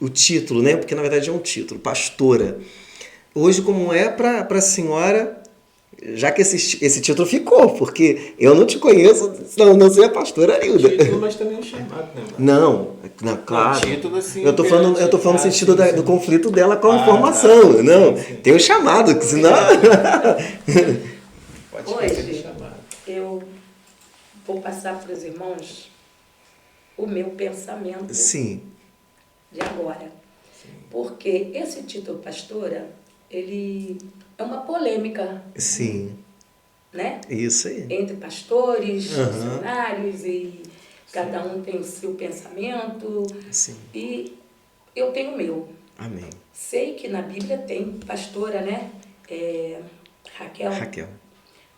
o título, né? Porque na verdade é um título, pastora. Hoje, como é para a senhora, já que esse título ficou, porque eu não te conheço, não sei a pastora Arilda. Título, mas também é um chamado, né? Não, claro. Título, assim, eu tô falando no sentido do conflito dela com a formação. Tá, não, sim. Tem um chamado, senão... Hoje, eu vou passar para os irmãos o meu pensamento de agora. Sim. Porque esse título, pastora, ele é uma polêmica. Sim. Né? Isso aí. Entre pastores, missionários, e cada um tem o seu pensamento. Sim. E eu tenho o meu. Amém. Sei que na Bíblia tem pastora, né? Raquel.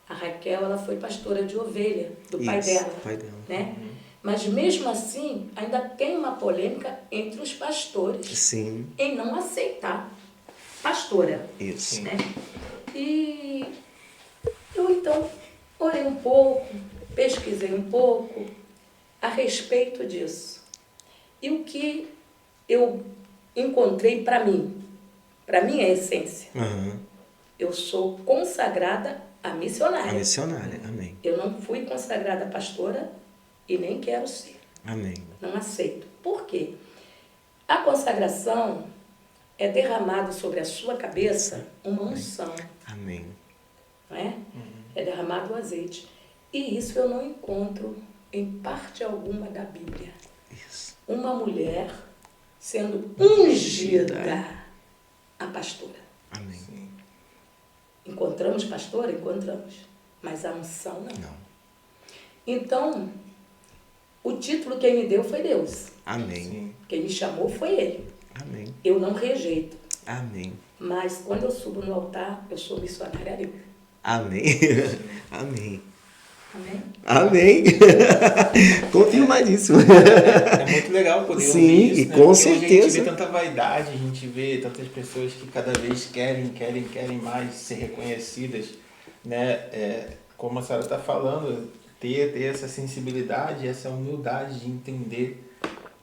A Raquel, ela foi pastora de ovelha do pai dela. Né? Mas mesmo assim, ainda tem uma polêmica entre os pastores em não aceitar pastora. Isso. Né? E eu então orei um pouco, pesquisei um pouco a respeito disso. E o que eu encontrei para mim é a essência. Eu sou consagrada a missionária. A missionária, amém. Eu não fui consagrada pastora e nem quero ser. Amém. Não aceito. Por quê? A consagração é derramado sobre a sua cabeça uma unção. Amém. Não é? É derramado o azeite. E isso eu não encontro em parte alguma da Bíblia. Isso. Uma mulher sendo ungida a pastora. Amém. Encontramos pastora? Encontramos. Mas a unção não. Então, o título quem me deu foi Deus. Amém. Quem me chamou foi Ele. Amém. Eu não rejeito. Amém. Mas quando eu subo no altar, eu sou missionária a Deus. Amém. Amém. Amém? Amém. Confirmadíssimo. É muito legal poder ouvir isso, e com certeza. A gente vê tanta vaidade, a gente vê tantas pessoas que cada vez querem mais ser reconhecidas, né? Como a senhora está falando, ter essa sensibilidade, essa humildade de entender,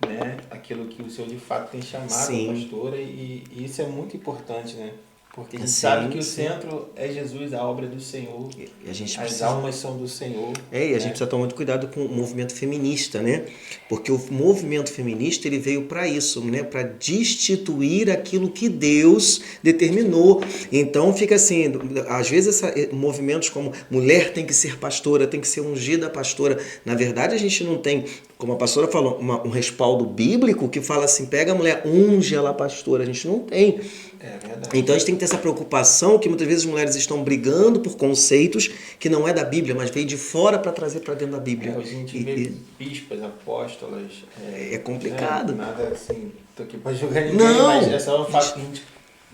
né, aquilo que o Senhor de fato tem chamado a pastora, e isso é muito importante, né? Porque a gente sabe que o centro é Jesus, a obra do Senhor, e a gente almas são do Senhor. E a gente precisa tomar muito cuidado com o movimento feminista, né? Porque o movimento feminista ele veio para isso, né? Para destituir aquilo que Deus determinou. Então fica assim, às vezes movimentos como mulher tem que ser pastora, tem que ser ungida pastora. Na verdade a gente não tem, como a pastora falou, um respaldo bíblico que fala assim, pega a mulher, unge ela pastora. A gente não tem. É verdade. Então a gente tem que ter essa preocupação que muitas vezes as mulheres estão brigando por conceitos que não é da Bíblia, mas veio de fora para trazer para dentro da Bíblia. Hoje a gente vê bispas, apóstolas. É complicado. Nada assim, tô aqui para julgar ninguém, mas é só um fato que a gente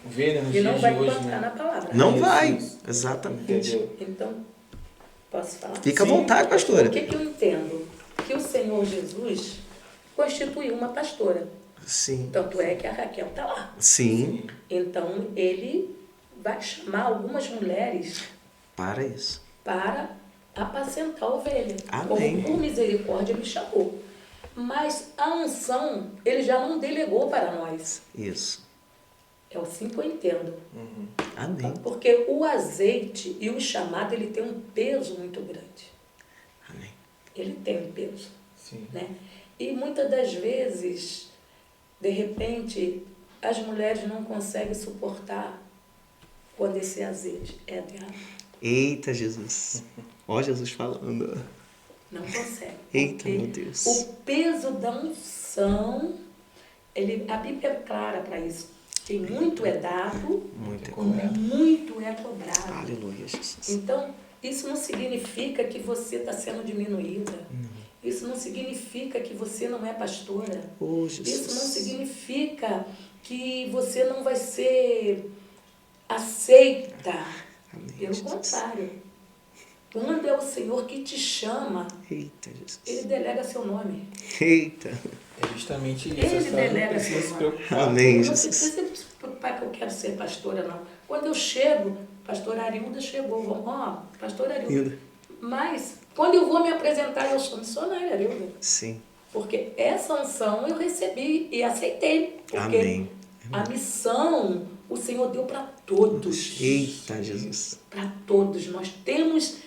vê, né, nos dias de hoje. E não vai plantar na palavra. Não vai, exatamente. Entendeu? Então, posso falar? Fica à vontade, pastora. O que eu entendo? Que o Senhor Jesus constituiu uma pastora. Sim. Tanto é que a Raquel está lá. Sim. Então, ele vai chamar algumas mulheres para isso. Para apacentar a ovelha. Amém. Como por misericórdia me chamou. Mas a unção, ele já não delegou para nós. Isso. É assim que eu entendo. Amém. Porque o azeite e o chamado, ele tem um peso muito grande. Amém. Ele tem um peso. Sim. Né? E muitas das vezes, de repente, as mulheres não conseguem suportar quando esse azeite é derramado. Eita, Jesus. Ó Jesus falando. Não consegue. Eita, meu Deus. O peso da unção, a Bíblia é clara para isso. Tem muito é dado, Muito é cobrado. muito é cobrado. Aleluia, Jesus. Então, isso não significa que você está sendo diminuída. Isso não significa que você não é pastora. Oh, Jesus. Isso não significa que você não vai ser aceita. Amém, Pelo Jesus. contrário. Quando é o Senhor que te chama, Eita, Jesus. Ele delega seu nome. Eita. É justamente isso. Ele Essa delega não precisa seu se nome. preocupar. Amém, Não Jesus. precisa se preocupar que eu quero ser pastora, não. Quando eu chego, pastora Arilda chegou. Ó, pastora Arilda. Hilda. Mas, quando eu vou me apresentar, eu sou missionária, Arilda. Sim. Porque essa unção eu recebi e aceitei. Porque Amém. a missão o Senhor deu para todos. Eita, Jesus. Para todos. Nós temos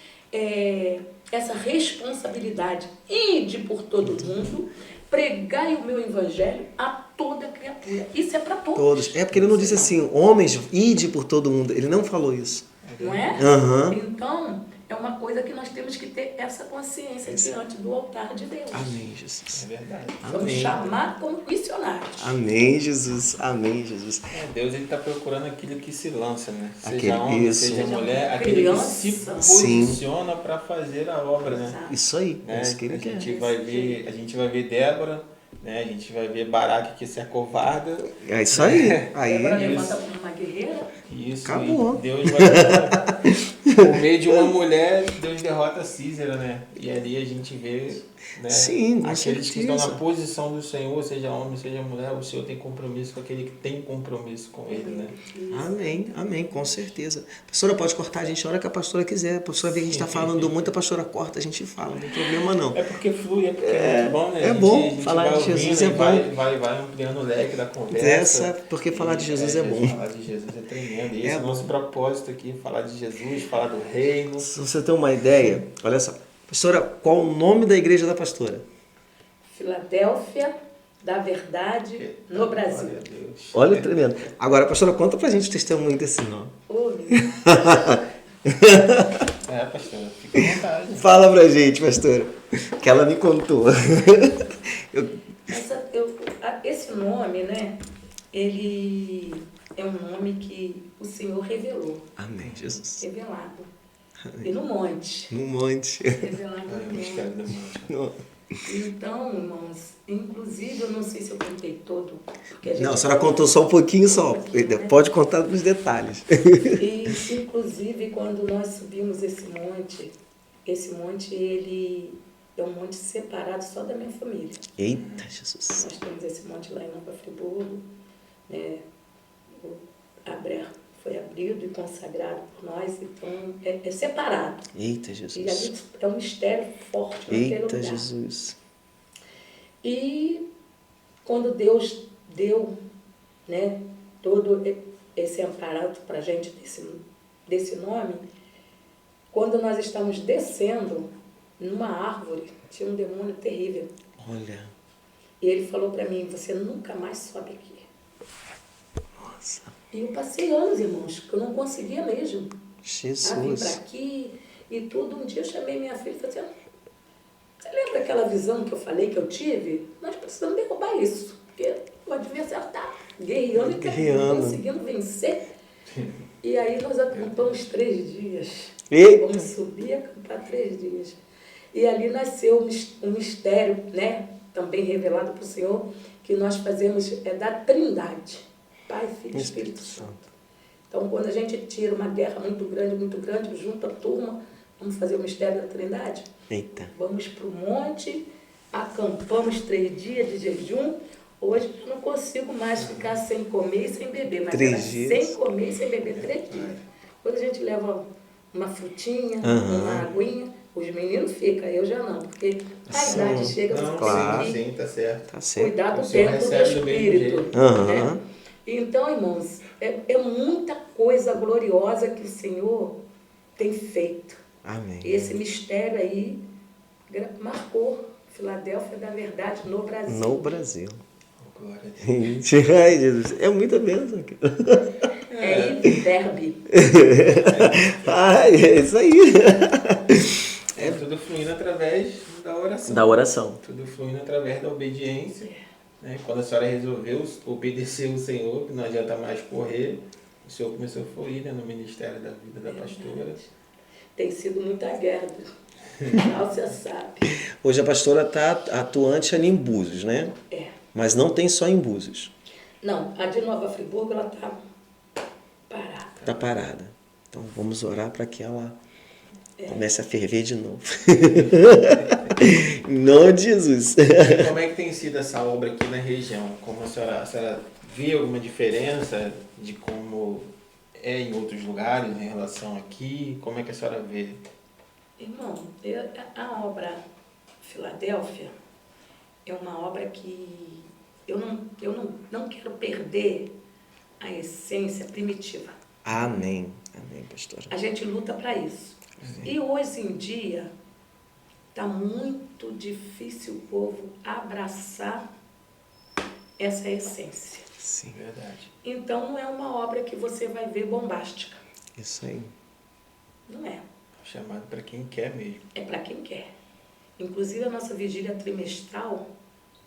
essa responsabilidade. Ide por todo mundo, pregai o meu evangelho a toda criatura. Isso é para todos. Todos. É porque ele não disse assim, homens, ide por todo mundo. Ele não falou isso. Não é? Aham. Então, é uma coisa que nós temos que ter essa consciência diante do altar de Deus. Amém, Jesus. É verdade. Somos Amém. chamados como missionários. Amém, Jesus. Amém, Jesus. Deus ele está procurando aquilo que se lança, né? Seja Aquele- homem, isso. seja Seja mulher, aquele que se criança. posiciona para fazer a obra, né? Exato. Isso aí. É Né? isso que ele a quer. gente vai ver Débora, né? A gente vai ver Baraque que se acovarda. É isso aí. Aí. Débora isso. levanta como uma guerreira. Isso, Acabou. e Deus vai por meio de uma mulher, Deus derrota Císera, né? E ali a gente vê, né? Sim, com aqueles que estão certeza. na posição do Senhor, seja homem, seja mulher, o Senhor tem compromisso com aquele que tem compromisso com ele, né? Amém, amém, com certeza. A pastora pode cortar a gente a hora que a pastora quiser. A pastora vê que a gente está falando muito, a pastora corta, a gente fala, não tem problema não. É porque flui, é porque é muito bom, né? é bom, falar vai de Jesus ouvindo é e bom. vai ampliando o leque da conversa. Porque falar de Jesus é bom. Falar de Jesus é tremendo. E esse É é o nosso propósito aqui, falar de Jesus, falar do reino. Se você tem uma ideia, olha só. Pastora, qual o nome da igreja da pastora? Filadélfia da Verdade no Brasil. Glória a Deus. Olha o tremendo. Agora, pastora, conta pra gente o testemunho desse nome. Ô, meu Deus. Pastor, fica à vontade. Fala pra gente, pastora, que ela me contou. Esse nome, né? Ele é um nome que o Senhor revelou. Amém, Jesus. Revelado. E no monte. No monte. Revelado É o no mistério monte. do monte. Então, irmãos, inclusive, eu não sei se eu contei todo. Porque a gente Não, a senhora contou só um pouquinho só. Pode contar nos detalhes. E, inclusive, quando nós subimos esse monte, ele é um monte separado só da minha família. Eita, Jesus. Nós temos esse monte lá em Nova Friburgo, né? Foi abrido e consagrado por nós, então é separado. Eita, E Jesus. ali é um mistério forte naquele Eita, lugar. Jesus. E quando Deus deu, né, todo esse amparo para a gente desse nome, quando nós estamos descendo numa árvore, tinha um demônio terrível. Olha. E ele falou para mim, você nunca mais sobe aqui. Nossa. E eu passei anos, irmãos, que eu não conseguia mesmo. Vim para Jesus. aqui e tudo. Um dia eu chamei minha filha e falei assim, você lembra aquela visão que eu falei que eu tive? Nós precisamos derrubar isso, porque o adversário está guerreando e não conseguindo vencer. E aí nós acampamos 3 dias. Eita. Vamos subir e acampar 3 dias. E ali nasceu um mistério, né? Também revelado para o Senhor, que nós fazemos da Trindade. Pai, Filho e Espírito Santo. Então, quando a gente tira uma guerra muito grande, junta a turma, vamos fazer o mistério da Trindade? Eita. Vamos para o monte, acampamos 3 dias de jejum. Hoje eu não consigo mais ficar sem comer e sem beber, mas 3 era dias. sem comer e sem beber 3 dias. Depois a gente leva uma frutinha, Aham. uma aguinha, os meninos ficam, eu já não, porque a Sim. idade chega a Não, Claro. sim, tá certo. Tá certo. cuidar do O Senhor templo do recebe do mesmo Espírito. jeito. Aham. Né? Então, irmãos, é muita coisa gloriosa que o Senhor tem feito. Amém. E esse mistério aí marcou Filadélfia da Verdade no Brasil. No Brasil. Glória a Deus. Ai, Jesus. É muita bênção. É Iverbe. Ai, é isso aí. É tudo fluindo através oração. Da oração. Tudo fluindo através da obediência. Né? Quando a senhora resolveu obedecer o Senhor, que não adianta mais correr, o Senhor começou a fluir, né, no ministério da vida da pastora. Tem sido muita guerra. Você sabe. Hoje a pastora está atuante ali em Búzios, né? É. Mas não tem só em Búzios. Não, a de Nova Friburgo, ela está parada. Está parada. Então vamos orar para que ela comece a ferver de novo. Em nome de Jesus. E como é que tem sido essa obra aqui na região? Como a senhora vê alguma diferença de como é em outros lugares em relação aqui? Como é que a senhora vê? Irmão, a obra Filadélfia é uma obra que eu não quero perder a essência primitiva. Amém. Amém, pastora. A gente luta para isso. Sim. E hoje em dia está muito difícil o povo abraçar essa essência. Sim. Verdade. Então não é uma obra que você vai ver bombástica. Isso aí. Não é. Chamado para quem quer mesmo. É para quem quer. Inclusive a nossa vigília trimestral,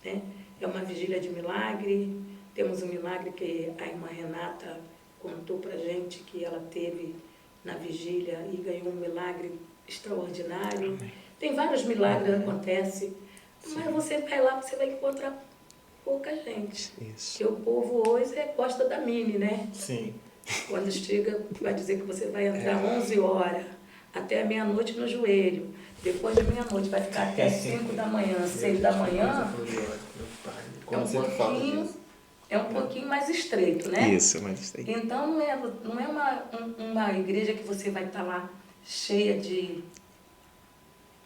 né, é uma vigília de milagre. Temos um milagre que a irmã Renata contou para gente que ela teve na vigília e ganhou um milagre extraordinário. Amém. Tem vários milagres que acontecem, mas você vai lá, você vai encontrar pouca gente. Isso. Porque o povo hoje gosta da mini, né? Sim. Quando chega, vai dizer que você vai entrar 11 horas, até meia-noite no joelho. Depois da meia-noite vai ficar até 5 da manhã, 6 da manhã. É um pouquinho mais estreito, né? Isso, mais estreito. Então não é uma igreja que você vai estar lá cheia de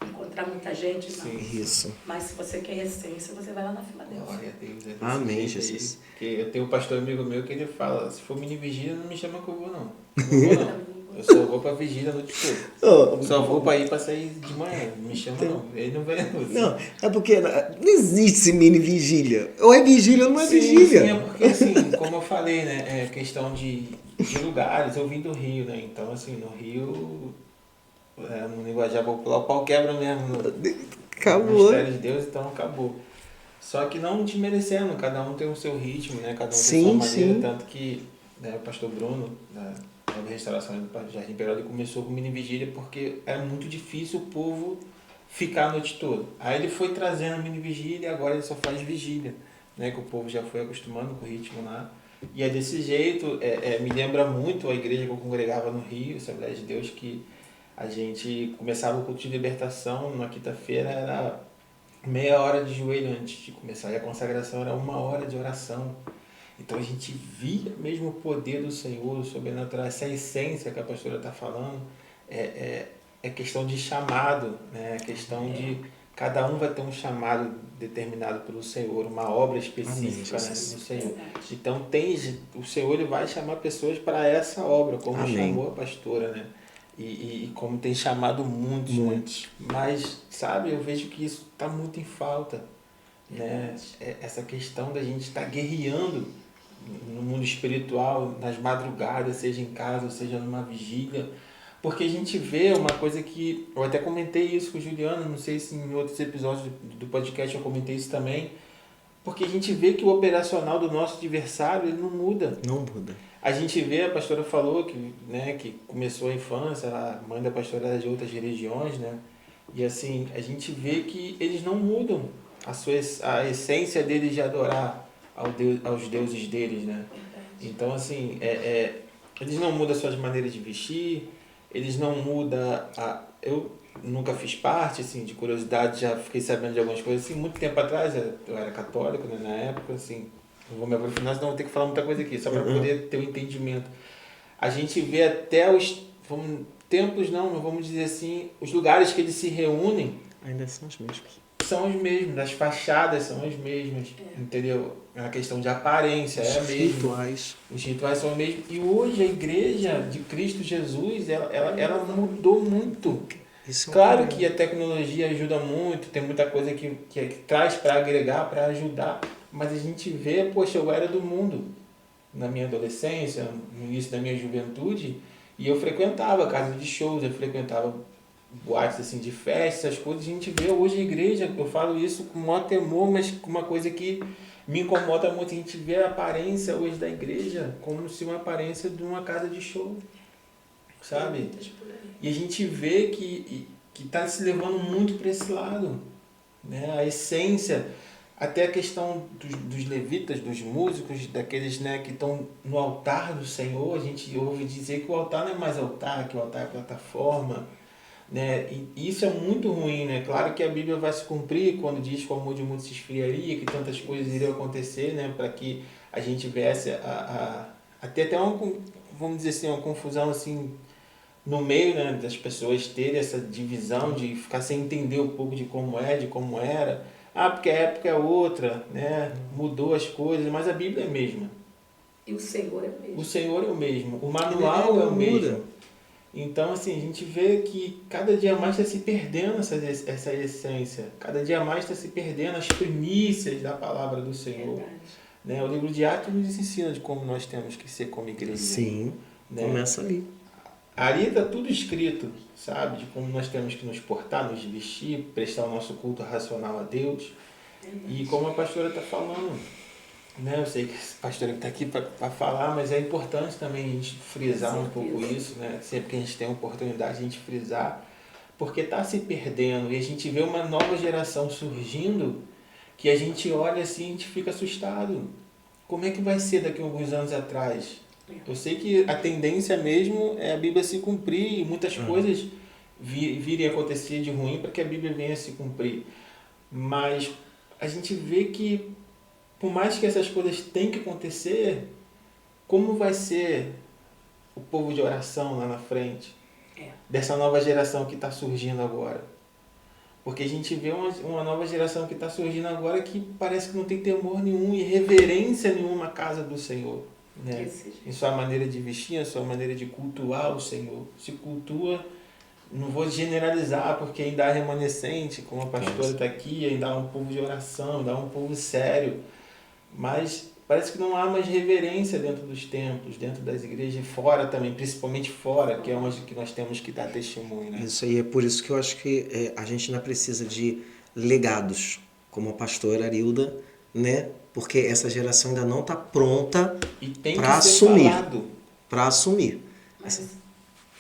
encontrar muita gente, não. Sim. Isso. Mas se você quer essência, você vai lá na Filadélfia. Glória a Deus. Amém, Jesus. Porque eu tenho um pastor amigo meu que ele fala, se for mini vigília, não me chama que eu vou não. Não vou não. Eu só vou pra vigília a noite toda. Só vou pra ir pra sair de manhã. Não me chama não. Ele não vai não. Não, é porque não existe mini vigília. Ou é vigília ou não é Sim, vigília. sim, é porque assim, como eu falei, né, é questão de lugares. Eu vim do Rio, né, então assim, no Rio, no linguajar popular, o pau quebra mesmo. No Acabou. Ministério de Deus, então acabou. Só que não desmerecendo, cada um tem o seu ritmo, né, cada um tem a Sim, sua maneira, sim. tanto que, né, o pastor Bruno, da restauração do Jardim Imperial, ele começou com mini vigília porque era muito difícil o povo ficar a noite toda. Aí ele foi trazendo a mini vigília e agora ele só faz vigília, né, que o povo já foi acostumando com o ritmo lá. E é desse jeito, me lembra muito a igreja que eu congregava no Rio, Assembleia de Deus, que a gente começava o culto de libertação na quinta-feira, era meia hora de joelho antes de começar, e a consagração era 1 hora de oração. Então a gente via mesmo o poder do Senhor, o sobrenatural, essa essência que a pastora está falando, é questão de chamado, né? É questão de cada um vai ter um chamado determinado pelo Senhor, uma obra específica, né, do Senhor. Então o Senhor ele vai chamar pessoas para essa obra, como chamou a pastora, né? E como tem chamado muitos. Mas, sabe, eu vejo que isso está muito em falta, né? Essa questão da gente estar guerreando no mundo espiritual, nas madrugadas, seja em casa, seja numa vigília. Porque a gente vê uma coisa que... Eu até comentei isso com o Juliano, não sei se em outros episódios do podcast eu comentei isso também. Porque a gente vê que o operacional do nosso adversário ele não muda. Não muda. A gente vê, a pastora falou que, né, que começou a infância, a mãe da pastora era de outras religiões, né? E assim, a gente vê que eles não mudam a essência deles de adorar aos deuses deles, né? Então, assim, eles não mudam as suas maneiras de vestir, eles não mudam eu nunca fiz parte, assim, de curiosidade, já fiquei sabendo de algumas coisas, assim, muito tempo atrás, eu era católico, né, na época, assim, não vou me aprofundar, senão vou ter que falar muita coisa aqui, só para poder ter um entendimento. A gente vê até os templos, não vamos dizer assim, os lugares que eles se reúnem ainda são os mesmos. São os mesmos, as fachadas são as mesmas, entendeu? É uma questão de aparência, é a mesma. Os rituais são os mesmos. E hoje a igreja de Cristo Jesus, ela mudou muito. Claro que a tecnologia ajuda muito, tem muita coisa que traz para agregar, para ajudar, mas a gente vê, poxa, eu era do mundo na minha adolescência, no início da minha juventude, e eu frequentava casa de shows, eu frequentava boates assim de festa, essas coisas, a gente vê hoje a igreja, eu falo isso com o maior temor, mas com uma coisa que me incomoda muito, a gente vê a aparência hoje da igreja como se uma aparência de uma casa de show, sabe? E a gente vê que está se levando muito para esse lado, né? A essência, até a questão dos levitas, dos músicos, daqueles, né, que estão no altar do Senhor, a gente ouve dizer que o altar não é mais altar, que o altar é plataforma, né? E isso é muito ruim, né? Claro que a Bíblia vai se cumprir quando diz que o amor de muitos se esfriaria, que tantas coisas iriam acontecer, né? Para que a gente viesse até uma, vamos dizer assim, uma confusão assim no meio, né, das pessoas terem essa divisão de ficar sem entender um pouco de como é, de como era. Ah, porque a época é outra, né? Mudou as coisas, mas a Bíblia é a mesma. E o Senhor é o mesmo. O Senhor é o mesmo, o manual é o mesmo. Então, assim, a gente vê que cada dia mais está se perdendo essa essência. Cada dia mais está se perdendo as primícias da palavra do Senhor. Né? O livro de Atos nos ensina de como nós temos que ser como igreja. Sim, né? Começa ali. Ali está tudo escrito, sabe? De como nós temos que nos portar, nos vestir, prestar o nosso culto racional a Deus. E como a pastora está falando, né? Eu sei que a pastora está aqui para falar, mas é importante também a gente frisar um pouco isso, né? Sempre que a gente tem a oportunidade, a gente frisar, porque está se perdendo e a gente vê uma nova geração surgindo que a gente olha assim e a gente fica assustado. Como é que vai ser daqui a alguns anos atrás? Eu sei que a tendência mesmo é a Bíblia se cumprir e muitas coisas virem a acontecer de ruim para que a Bíblia venha a se cumprir. Mas a gente vê que, por mais que essas coisas tenham que acontecer, como vai ser o povo de oração lá na frente? Dessa nova geração que está surgindo agora. Porque a gente vê uma nova geração que está surgindo agora que parece que não tem temor nenhum e reverência nenhuma à casa do Senhor. Né? Em sua maneira de vestir, em sua maneira de cultuar o Senhor. Se cultua, não vou generalizar, porque ainda há remanescente, como a pastora está aqui, ainda há um povo de oração, ainda há um povo sério. Mas parece que não há mais reverência dentro dos templos, dentro das igrejas, fora também, principalmente fora, que é onde que nós temos que dar testemunho. Né? Isso aí, é por isso que eu acho que a gente ainda precisa de legados, como a pastora Arilda, né? Porque essa geração ainda não está pronta para assumir. Para assumir.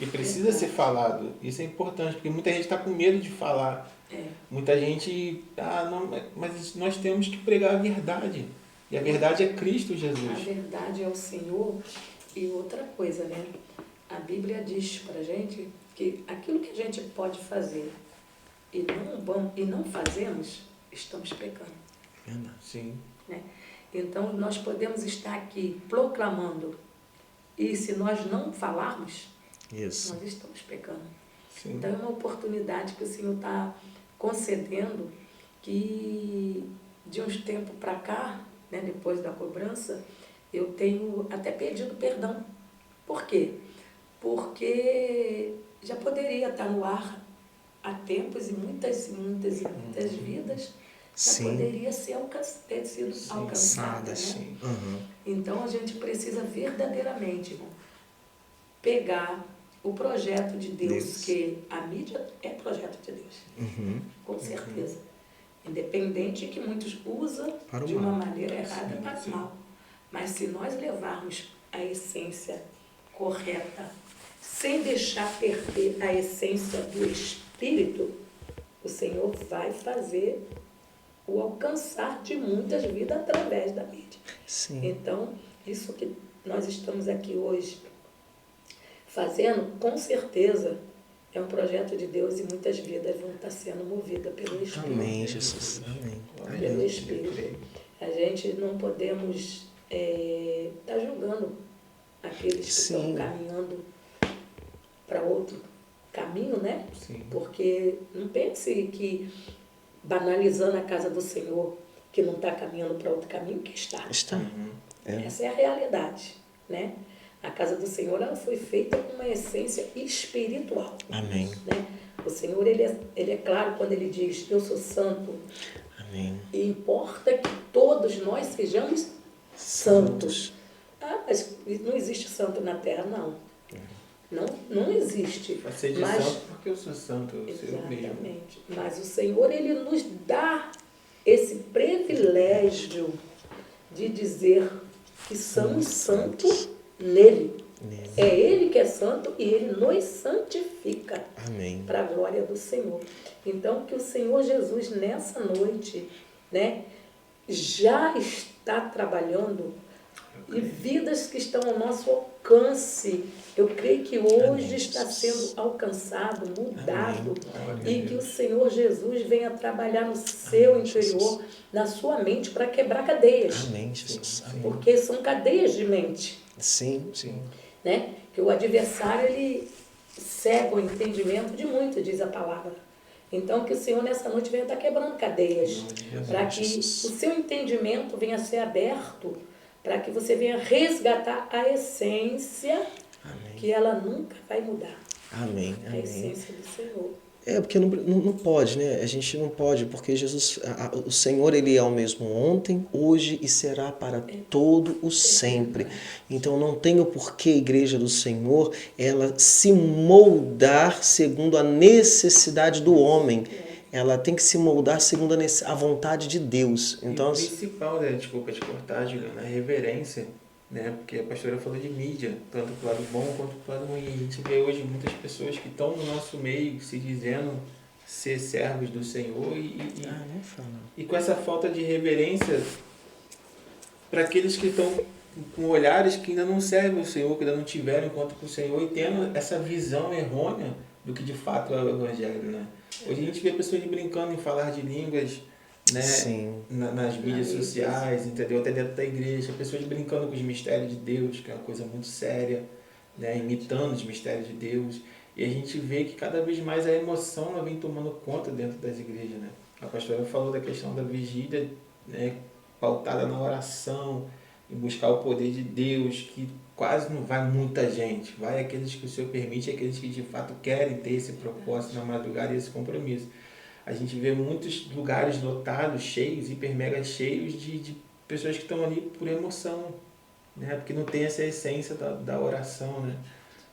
E precisa ser falado. Isso é importante, porque muita gente está com medo de falar. Muita gente, não, mas nós temos que pregar a verdade. E a verdade é Cristo Jesus. A verdade é o Senhor. E outra coisa, né? A Bíblia diz pra gente que aquilo que a gente pode fazer e não fazemos, estamos pecando. Verdade. Sim. Né? Então, nós podemos estar aqui proclamando, e se nós não falarmos, nós estamos pecando. Sim. Então, é uma oportunidade que o Senhor está concedendo, que de uns tempos para cá, né, depois da cobrança, eu tenho até pedido perdão. Por quê? Porque já poderia estar no ar há tempos e muitas vidas já poderia ter sido alcançada. Né? Então, a gente precisa verdadeiramente, irmão, pegar o projeto de Deus, que a mídia é projeto de Deus, com certeza. Independente que muitos usam de uma maneira errada para o mal. Mas se nós levarmos a essência correta, sem deixar perder a essência do Espírito, o Senhor vai fazer o alcançar de muitas vidas através da mídia. Sim. Então, isso que nós estamos aqui hoje fazendo, com certeza, é um projeto de Deus e muitas vidas vão estar sendo movidas pelo Espírito. Amém, Jesus. Amém. Pelo Espírito. A gente não podemos estar julgando aqueles que estão caminhando para outro caminho, né? Sim. Porque não pense que banalizando a casa do Senhor, que não está caminhando para outro caminho, que está. Essa é a realidade, né? A casa do Senhor, ela foi feita com uma essência espiritual. Amém. Né? O Senhor, ele é claro quando ele diz, eu sou santo. Amém. E importa que todos nós sejamos santos. Mas não existe santo na terra, não. Não existe. Vai ser de santo porque eu sou santo, eu sou eu mesmo. Exatamente. Mas o Senhor, Ele nos dá esse privilégio de dizer que somos santos nele. É Ele que é santo e Ele nos santifica. Amém. Para a glória do Senhor. Então, que o Senhor Jesus, nessa noite, né, já está trabalhando e vidas que estão ao nosso alcance, eu creio que hoje está sendo alcançado, mudado, e que o Senhor Jesus venha trabalhar no seu interior, na sua mente, para quebrar cadeias. Amém, Jesus. Amém. Porque são cadeias de mente. Sim, sim. Né? Que o adversário, ele cega o entendimento de muito, diz a palavra. Então, que o Senhor nessa noite venha estar quebrando cadeias, para que o seu entendimento venha a ser aberto, para que você venha resgatar a essência, que ela nunca vai mudar. Amém. A essência do Senhor. Porque não pode, né? A gente não pode, porque Jesus, o Senhor, Ele é o mesmo ontem, hoje e será para todo o sempre. Então não tem o porquê a igreja do Senhor, ela se moldar segundo a necessidade do homem. Ela tem que se moldar segundo a vontade de Deus. Então, e o principal, né? Desculpa te cortar, Juliana, a reverência. Né? Porque a pastora falou de mídia, tanto pro lado bom quanto pro lado ruim. A gente vê hoje muitas pessoas que estão no nosso meio se dizendo ser servos do Senhor e com essa falta de reverência para aqueles que estão com olhares que ainda não servem o Senhor, que ainda não tiveram encontro com o Senhor e tendo essa visão errônea do que de fato é o Evangelho. Né? Hoje a gente vê pessoas brincando em falar de línguas, né? Nas mídias sociais, entendeu? Até dentro da igreja, pessoas brincando com os mistérios de Deus, que é uma coisa muito séria, né? Imitando os mistérios de Deus. E a gente vê que cada vez mais a emoção ela vem tomando conta dentro das igrejas. Né? A pastora falou da questão da vigília, né? Pautada na oração, em buscar o poder de Deus, que quase não vai muita gente. Vai aqueles que o Senhor permite, aqueles que de fato querem ter esse propósito na madrugada e esse compromisso. A gente vê muitos lugares lotados, cheios, hiper mega cheios de pessoas que estão ali por emoção, né? Porque não tem essa essência da oração, né?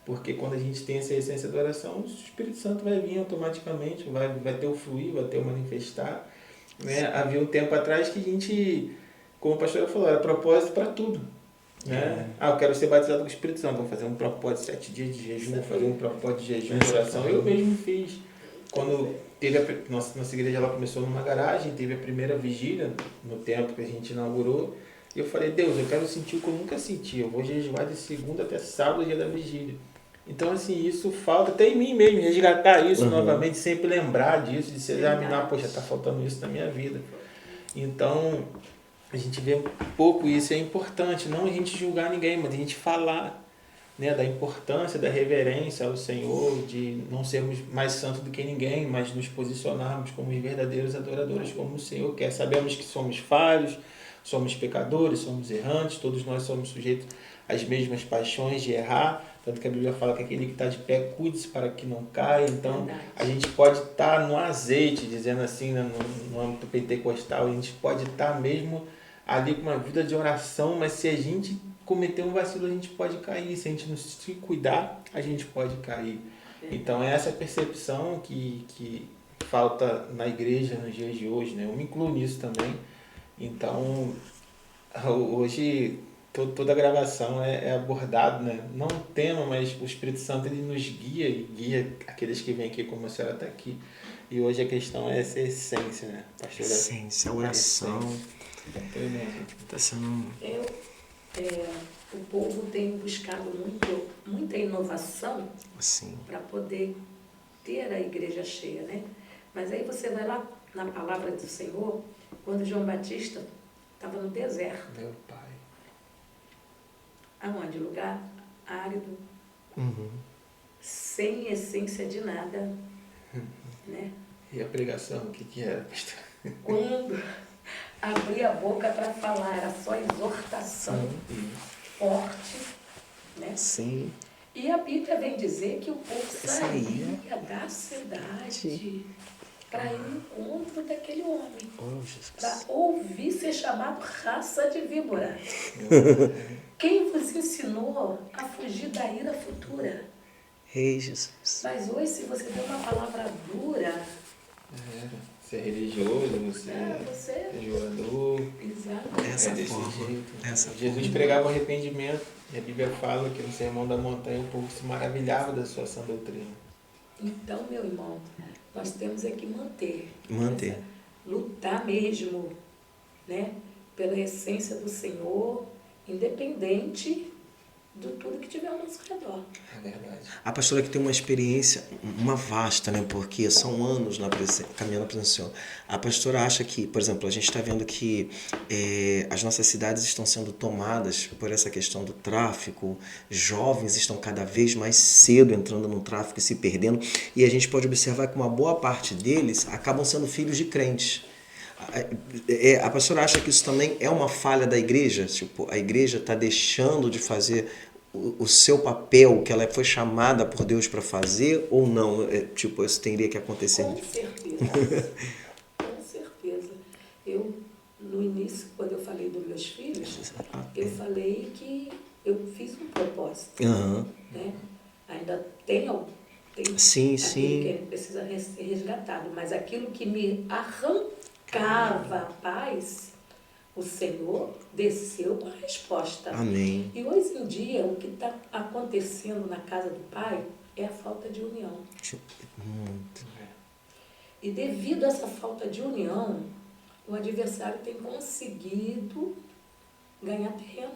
Porque quando a gente tem essa essência da oração, o Espírito Santo vai vir automaticamente, vai ter o fluir, vai ter o manifestar. Né? Havia um tempo atrás que a gente, como a pastora falou, era propósito para tudo. Né? Eu quero ser batizado com o Espírito Santo, vou fazer um propósito de 7 dias de jejum, vou fazer um propósito de jejum de oração. Eu mesmo fiz. Quando teve nossa igreja ela começou numa garagem, teve a primeira vigília no tempo que a gente inaugurou, e eu falei, Deus, eu quero sentir o que eu nunca senti, eu vou jejuar de segunda até sábado, dia da vigília. Então, assim, isso falta até em mim mesmo, resgatar isso novamente, sempre lembrar disso, de se examinar, poxa, está faltando isso na minha vida. Então, a gente vê pouco isso, é importante, não a gente julgar ninguém, mas a gente falar, né, da importância da reverência ao Senhor, de não sermos mais santos do que ninguém, mas nos posicionarmos como verdadeiros adoradores, como o Senhor quer. Sabemos que somos falhos, somos pecadores, somos errantes, todos nós somos sujeitos às mesmas paixões de errar, tanto que a Bíblia fala que aquele que está de pé, cuide-se para que não caia. Então, a gente pode estar no azeite, dizendo assim, né, no âmbito pentecostal, a gente pode estar mesmo ali com uma vida de oração, mas se a gente cometer um vacilo, a gente pode cair. Se a gente não se cuidar, a gente pode cair. Então, é essa percepção que falta na igreja nos dias de hoje, né? Eu me incluo nisso também. Então, hoje, toda a gravação é abordado, né? Não um tema, mas o Espírito Santo ele nos guia e guia aqueles que vêm aqui, como a senhora está aqui. E hoje a questão é essa essência, né, pastora? Essência, oração. Está sendo... O povo tem buscado muita inovação para poder ter a igreja cheia, né? Mas aí você vai lá na palavra do Senhor, quando João Batista estava no deserto. Meu pai. Aonde? Lugar árido, sem essência de nada, né? E a pregação, o que era, pastor? Quando abria a boca para falar, era só exortação forte, né? Sim. E a Bíblia vem dizer que o povo saía da cidade para ir ao encontro daquele homem, para ouvir ser chamado raça de víbora. Quem vos ensinou a fugir da ira futura? Ei, Jesus. Mas hoje, se você der uma palavra dura, Você é religioso, você você... é jogador. Exato. Essa desse forma. jeito. Essa Jesus pregava o arrependimento. E a Bíblia fala que no Sermão da Montanha o povo se maravilhava da sua sã doutrina. Então, meu irmão, nós temos é que manter. Manter. Lutar mesmo, né? Pela essência do Senhor, independente de tudo que tiver ao nosso redor. É verdade. A pastora que tem uma experiência, uma vasta, né? Porque são anos caminhando na presença do Senhor. A pastora acha que, por exemplo, a gente está vendo que as nossas cidades estão sendo tomadas por essa questão do tráfico, jovens estão cada vez mais cedo entrando no tráfico e se perdendo, e a gente pode observar que uma boa parte deles acabam sendo filhos de crentes. A pastora acha que isso também é uma falha da igreja? Tipo, a igreja está deixando de fazer o seu papel que ela foi chamada por Deus para fazer ou não? Tipo, isso teria que acontecer? Com certeza. Com certeza. Eu, no início, quando eu falei dos meus filhos, eu falei que eu fiz um propósito. Uhum. Né? Ainda tem Sim, aquilo sim. que precisa ser resgatado, mas aquilo que me arrancava a paz, o Senhor desceu com a resposta. Amém. E hoje em dia, o que está acontecendo na casa do Pai é a falta de união. Muito. E devido a essa falta de união, o adversário tem conseguido ganhar terreno.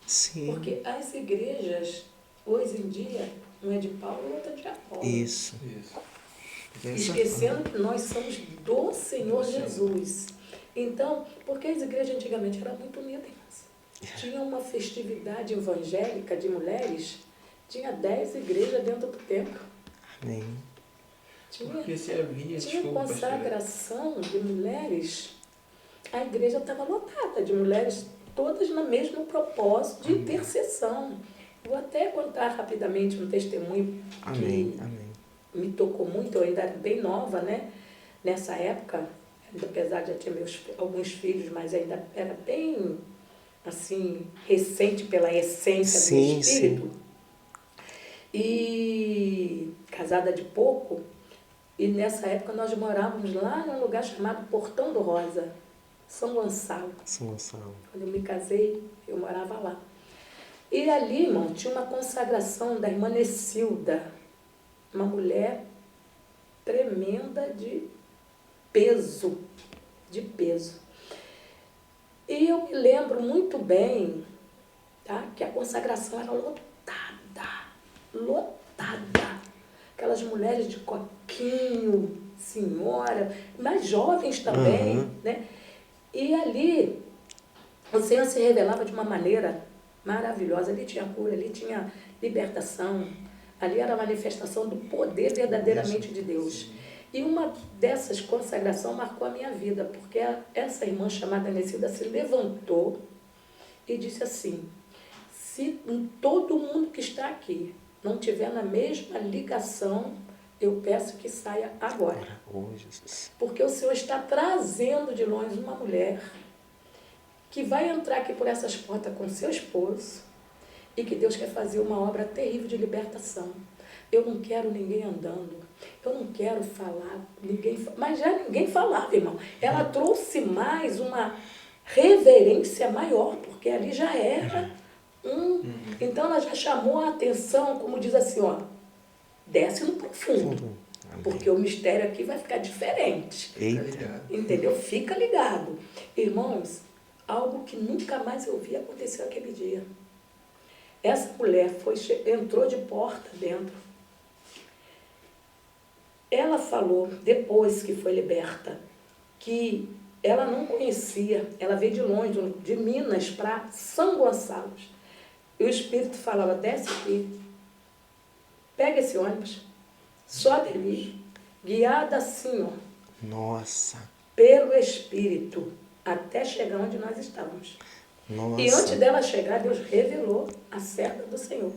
Sim. Porque as igrejas, hoje em dia, um é de Paulo e outra de Apolo. Isso. Esquecendo que nós somos do Senhor Jesus. Então, porque as igrejas antigamente eram muito unidas. Tinha uma festividade evangélica de mulheres, tinha 10 igrejas dentro do templo. Amém. Tinha consagração de mulheres, a igreja estava lotada de mulheres, todas no mesmo propósito de intercessão. Vou até contar rapidamente um testemunho Amém. que Amém. me tocou muito, eu ainda era bem nova, né? Nessa época, apesar de já ter alguns filhos, mas ainda era bem, assim, recente pela essência do espírito. Sim. E casada de pouco, e nessa época nós morávamos lá num lugar chamado Portão do Rosa, São Gonçalo. São Gonçalo. Quando eu me casei, eu morava lá. E ali, irmão, tinha uma consagração da irmã Necilda, uma mulher tremenda de peso, E eu me lembro muito bem, tá, que a consagração era lotada. Aquelas mulheres de coquinho, senhora, mais jovens também, né? E ali o Senhor se revelava de uma maneira maravilhosa. Ali tinha cura, ali tinha libertação, ali era a manifestação do poder verdadeiramente de Deus. E uma dessas consagrações marcou a minha vida, porque essa irmã chamada Necilda se levantou e disse assim: se todo mundo que está aqui não tiver na mesma ligação, eu peço que saia agora. Porque o Senhor está trazendo de longe uma mulher que vai entrar aqui por essas portas com seu esposo e que Deus quer fazer uma obra terrível de libertação. Eu não quero ninguém andando, eu não quero falar, mas já ninguém falava, irmão. Ela trouxe mais uma reverência maior, porque ali já era Então ela já chamou a atenção, como diz assim, ó, desce no profundo, porque o mistério aqui vai ficar diferente. Eita. Entendeu? Fica ligado. Irmãos, algo que nunca mais eu vi aconteceu aquele dia. Essa mulher entrou de porta dentro. Ela falou, depois que foi liberta, que ela não conhecia, ela veio de longe, de Minas para São Gonçalo. E o Espírito falava, desce aqui, pega esse ônibus, sobe ali, guiada assim, ó. Nossa. Pelo Espírito, até chegar onde nós estávamos. Nossa. E antes dela chegar, Deus revelou a serva do Senhor.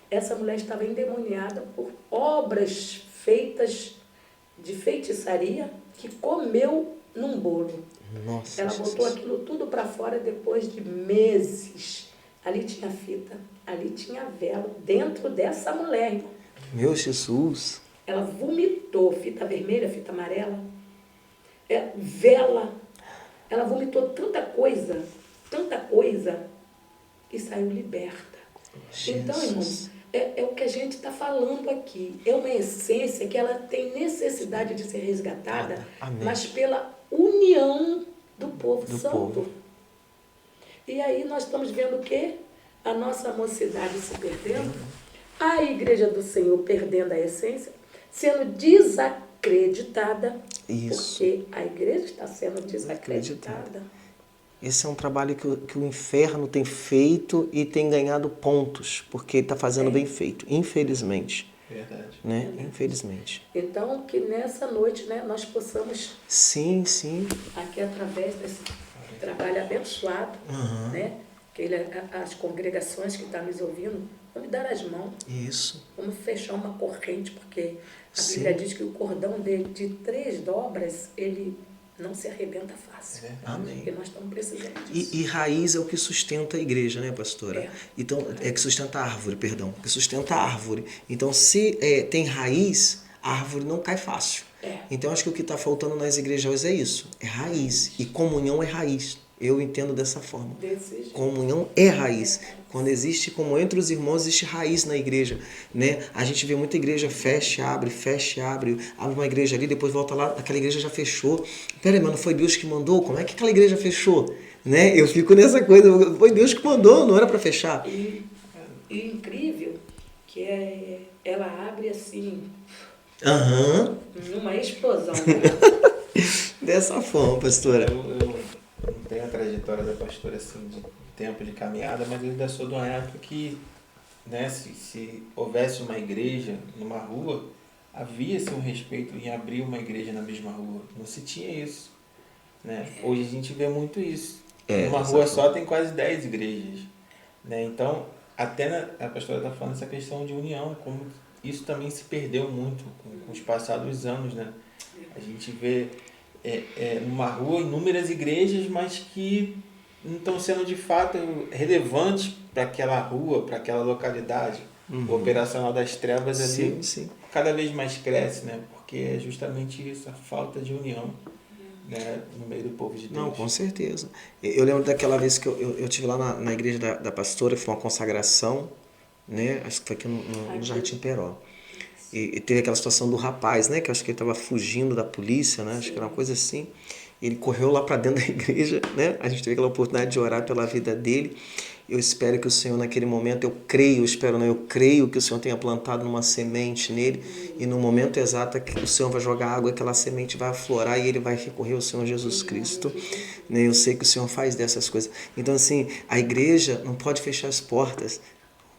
Essa mulher estava endemoniada por obras feitas de feitiçaria que comeu num bolo. Nossa. Ela botou aquilo tudo para fora depois de meses. Ali tinha fita, ali tinha vela, dentro dessa mulher, irmão. Meu Jesus. Ela vomitou fita vermelha, fita amarela, vela. Ela vomitou tanta coisa, e saiu liberta. Jesus. Então, irmãos, é o que a gente está falando aqui. É uma essência que ela tem necessidade de ser resgatada, Amém. mas pela união do povo Do santo. povo. E aí nós estamos vendo o quê? A nossa mocidade se perdendo, a igreja do Senhor perdendo a essência, sendo desacreditada, Isso. porque a igreja está sendo desacreditada. Esse é um trabalho que o inferno tem feito e tem ganhado pontos, porque ele está fazendo bem feito, infelizmente. Verdade. Né? Infelizmente. Então, que nessa noite, né, nós possamos, Sim, sim. aqui através desse trabalho abençoado, né, que as congregações que estão nos ouvindo, vamos dar as mãos, Isso. vamos fechar uma corrente, porque a Sim. Bíblia diz que o cordão dele de 3 dobras, ele não se arrebenta fácil. Amém. Porque nós estamos precisando disso. E raiz é o que sustenta a igreja, né, pastora? É. Então, que sustenta a árvore, perdão. Que sustenta a árvore. Então, se tem raiz, a árvore não cai fácil. Então, acho que o que está faltando nas igrejas hoje é isso. É raiz. E comunhão é raiz. Eu entendo dessa forma. Desse jeito. Comunhão é raiz. Quando existe, como entre os irmãos, existe raiz na igreja, né? A gente vê muita igreja fecha, abre uma igreja ali, depois volta lá, aquela igreja já fechou. Peraí, mas não foi Deus que mandou? Como é que aquela igreja fechou? Né? Eu fico nessa coisa, foi Deus que mandou, não era para fechar. E incrível que ela abre assim, numa explosão. Né? Dessa forma, pastora. Eu não tenho a trajetória da pastora assim de tempo de caminhada, mas eu ainda sou de uma época que, né, se houvesse uma igreja numa rua, havia-se um respeito em abrir uma igreja na mesma rua. Não se tinha isso. Né? Hoje a gente vê muito isso. Numa rua só tem quase 10 igrejas. Né? Então, até a pastora está falando essa questão de união, como isso também se perdeu muito com os passados anos. Né? A gente vê numa rua inúmeras igrejas, mas que não estão sendo de fato relevantes para aquela rua, para aquela localidade. O operacional das trevas ali cada vez mais cresce, né? Porque é justamente isso, a falta de união, né? No meio do povo de Deus. Não, com certeza. Eu lembro daquela vez que eu estive lá na igreja da pastora, que foi uma consagração, né? Acho que foi aqui no Jardim Peró. E teve aquela situação do rapaz, né? Que eu acho que ele estava fugindo da polícia, né? Acho que era uma coisa assim. Ele correu lá para dentro da igreja, né? A gente teve aquela oportunidade de orar pela vida dele. Eu espero que o Senhor, naquele momento, eu creio que o Senhor tenha plantado uma semente nele e no momento exato que o Senhor vai jogar água, aquela semente vai aflorar e ele vai recorrer ao Senhor Jesus Cristo. Né? Eu sei que o Senhor faz dessas coisas. Então, assim, a igreja não pode fechar as portas,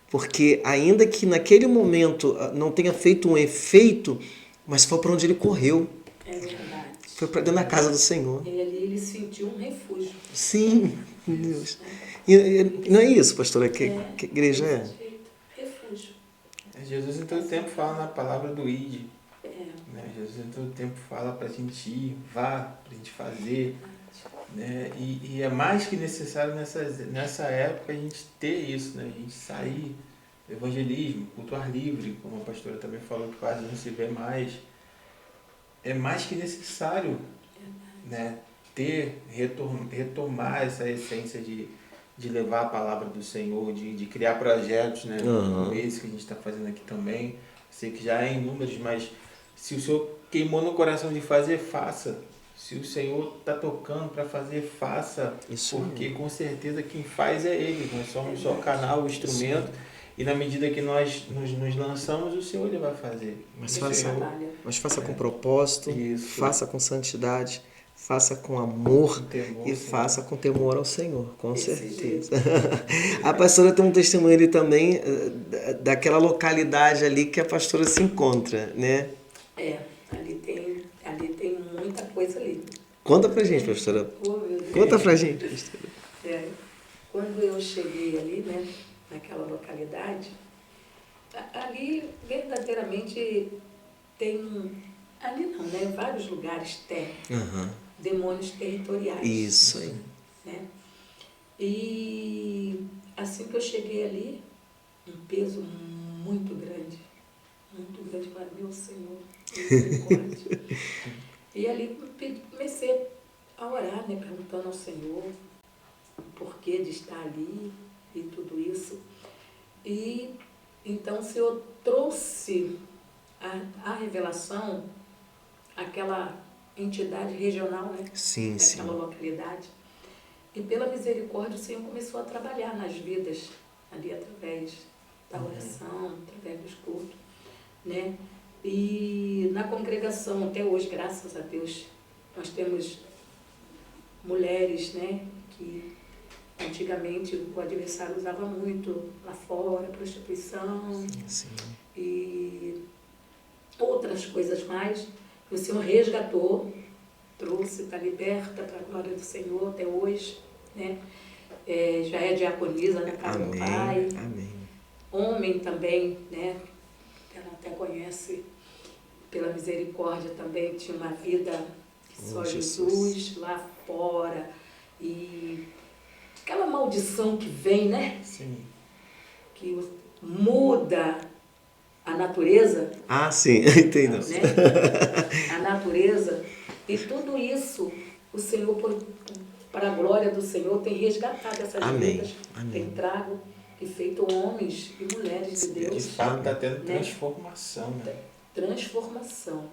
porque ainda que naquele momento não tenha feito um efeito, mas foi para onde ele correu. É verdade. Foi para dentro da casa do Senhor. E ali ele sentiu um refúgio. Sim, Deus. E não é isso, pastora, que igreja é? Refúgio. Jesus em todo tempo fala na palavra do ide. É. Né? Jesus em todo tempo fala para a gente ir, vá, para a gente fazer. Né? E é mais que necessário nessa época a gente ter isso, né? A gente sair, evangelismo, culto ao ar livre, como a pastora também falou, que quase não se vê mais. É mais que necessário, né? Retomar essa essência de levar a palavra do Senhor, de criar projetos, né? Como esse que a gente está fazendo aqui também. Sei que já é em números, mas se o Senhor queimou no coração de fazer, faça. Se o Senhor está tocando para fazer, faça. Isso porque mesmo. com certeza quem faz é Ele. Nós somos só o canal, o instrumento. E na medida que nós nos lançamos, o Senhor ele vai fazer. Mas faça com propósito, faça com santidade, faça com amor e faça com temor ao Senhor, com certeza. A pastora tem um testemunho ali também daquela localidade ali que a pastora se encontra, né? Ali tem muita coisa ali. Conta pra gente, pastora. Oh, meu Deus. Conta pra gente, pastora. Quando eu cheguei ali, né, naquela localidade, ali verdadeiramente tem, ali não, né, vários lugares tem demônios territoriais. Isso aí. Né? E assim que eu cheguei ali, um peso muito grande muito grande para meu Senhor, misericórdia. E ali comecei a orar, né, perguntando ao Senhor o porquê de estar ali e tudo isso. E então o Senhor trouxe a revelação, aquela entidade regional, né? Sim, daquela localidade. E pela misericórdia o Senhor começou a trabalhar nas vidas ali através da oração, através dos cultos, né? E na congregação até hoje, graças a Deus, nós temos mulheres, né, que antigamente o adversário usava muito lá fora, prostituição e outras coisas mais. O Senhor resgatou, trouxe, está liberta para a glória do Senhor até hoje, né? Já é diaconisa na casa do Pai. Amém. Homem também, né? Ela até conhece, pela misericórdia também, tinha uma vida que só Jesus lá fora. E aquela maldição que vem, né? Sim. Que muda a natureza. Ah, sim, entendo. Né? A natureza. E tudo isso, o Senhor, para a glória do Senhor, tem resgatado essas vidas. Tem trago e feito homens e mulheres de Deus. De fato, está tendo transformação, né? Transformação.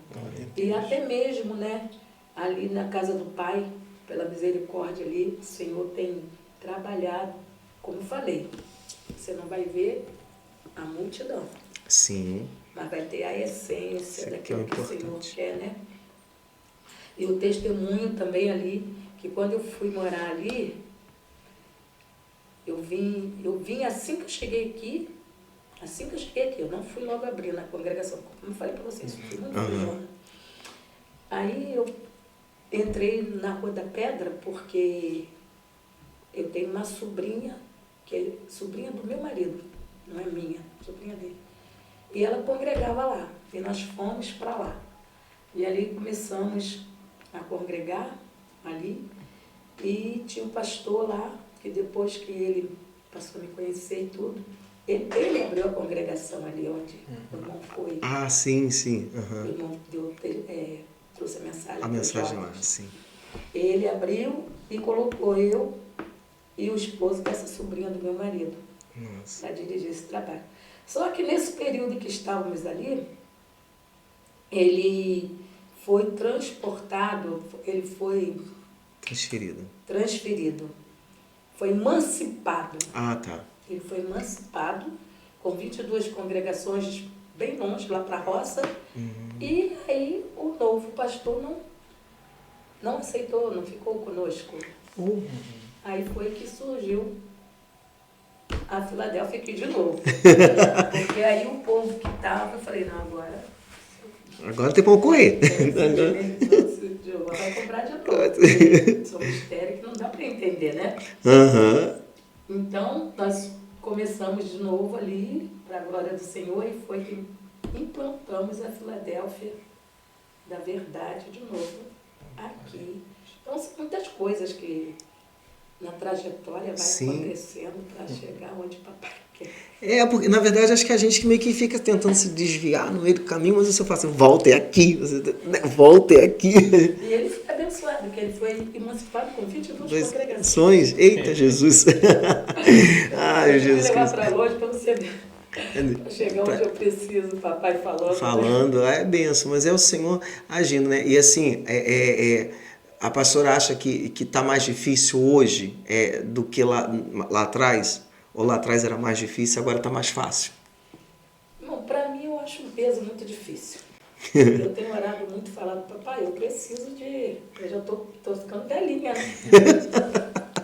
E até mesmo, né, ali na casa do Pai, pela misericórdia ali, o Senhor tem trabalhado, como falei, você não vai ver a multidão. Sim. Mas vai ter a essência daquilo que o Senhor quer, né? E o testemunho também ali, que quando eu fui morar ali, eu vim assim que eu cheguei aqui, eu não fui logo abrir na congregação, como eu falei para vocês, fui muito jovem. Aí eu entrei na Rua da Pedra porque eu tenho uma sobrinha, que é sobrinha do meu marido, não é minha, sobrinha dele. E ela congregava lá, e nós fomos para lá. E ali começamos a congregar ali, e tinha um pastor lá, que depois que ele passou a me conhecer e tudo, ele abriu a congregação ali onde o irmão foi. Ah, sim, sim. O irmão trouxe a mensagem. A mensagem lá, sim. Ele abriu e colocou eu e o esposo dessa sobrinha do meu marido para dirigir esse trabalho. Só que nesse período que estávamos ali, ele foi transportado, ele foi transferido, foi emancipado. Ah, tá. Ele foi emancipado com 22 congregações bem longe, lá para a roça. E aí o novo pastor não aceitou, não ficou conosco. Aí foi que surgiu a Filadélfia aqui de novo. Porque aí o povo que estava, eu falei, não, agora tem como correr. Vai comprar de novo. São mistérios que não dá para entender, né? Então, nós começamos de novo ali, para a glória do Senhor, e foi que implantamos a Filadélfia da Verdade de novo aqui. Então, são muitas coisas que na trajetória vai acontecendo para chegar onde o papai quer. Porque na verdade acho que a gente meio que fica tentando se desviar no meio do caminho, mas o Senhor fala assim, volte aqui, volte aqui. E ele foi abençoado, porque ele foi emancipado com 22 congregações. Eita, Jesus! Ai, Jesus! Eu vou levar para longe para você ver. Para chegar onde eu preciso, o papai falando. É benção, mas é o Senhor agindo, né? E assim, a pastora acha que está mais difícil hoje do que lá atrás? Ou lá atrás era mais difícil, agora está mais fácil? Não, para mim eu acho um peso muito difícil. Eu tenho orado muito, falado, papai, eu preciso de... Eu já estou ficando velhinha, né?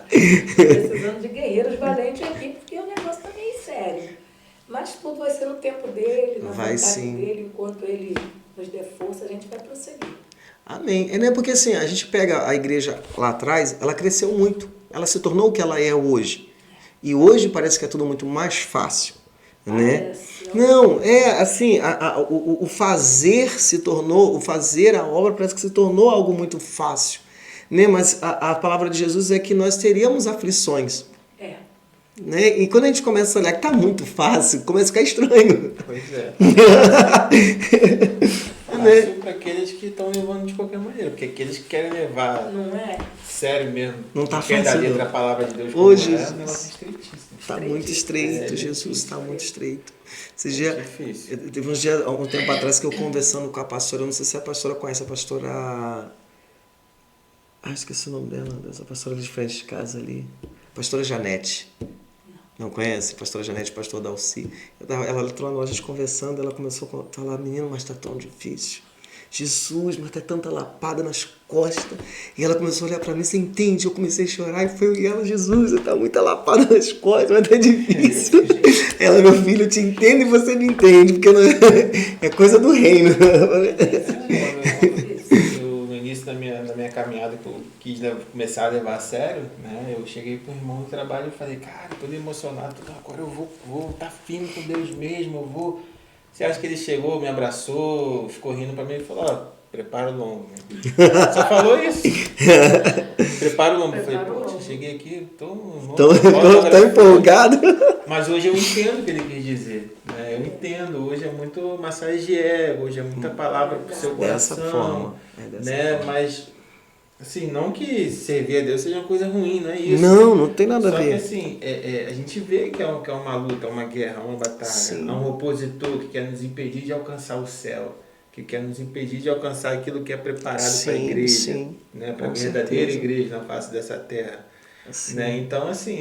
Precisando de guerreiros valentes aqui, porque o negócio está meio sério. Mas tudo vai ser no tempo dele, na vontade dele, enquanto ele nos der força, a gente vai prosseguir. Amém. Porque assim, a gente pega a igreja lá atrás, ela cresceu muito. Ela se tornou o que ela é hoje. E hoje parece que é tudo muito mais fácil, né? Não, assim, o fazer se tornou, o fazer a obra parece que se tornou algo muito fácil, né? Mas a palavra de Jesus é que nós teríamos aflições. Né? E quando a gente começa a olhar que tá muito fácil, começa a ficar estranho. Pois é. Né? Fácil para aqueles que estão levando de qualquer maneira, porque aqueles que querem levar Não é? sério mesmo, Não tá quer da fácil, letra não. a palavra de Deus como Hoje, é um negócio estreitíssimo. Tá muito estreito, É Jesus, difícil. tá muito estreito. Esse É dia, difícil. teve uns dias, algum tempo atrás, que eu conversando com a pastora, eu não sei se a pastora conhece, a pastora... esqueci o nome dela, essa pastora ali de frente de casa ali. Pastora Janete. Não conhece? Pastora Janete, pastor Dalci. Ela entrou na loja conversando, ela começou a falar, menino, mas tá tão difícil. Jesus, mas tá tanta lapada nas costas. E ela começou a olhar pra mim, você entende? Eu comecei a chorar e foi e ela, Jesus, tá muita lapada nas costas, mas tá difícil. Ela, meu filho, eu te entendo e você me entende, porque não é coisa do reino. No início da minha caminhada, que eu quis começar a levar a sério, né? Eu cheguei pro irmão do trabalho e falei, cara, tô emocionado, agora eu vou estar firme com Deus mesmo, eu vou... Você acha que ele chegou, me abraçou, ficou rindo pra mim e falou, ó, prepara o lombo. Só falou isso. Prepara o lombo. Eu falei, poxa, cheguei aqui, tô empolgado. Mas hoje eu entendo o que ele quis dizer. Né? Eu entendo, hoje é muito massagem de ego, hoje é muita palavra pro seu coração. Dessa forma. Né? Mas, assim, não que servir a Deus seja uma coisa ruim, não é isso. Não tem nada Só a ver. que assim, a gente vê que é uma luta, uma guerra, uma batalha. Sim. Há um opositor que quer nos impedir de alcançar o céu, que quer nos impedir de alcançar aquilo que é preparado para a igreja, né? Para a verdadeira igreja na face dessa terra. Né? Então, assim,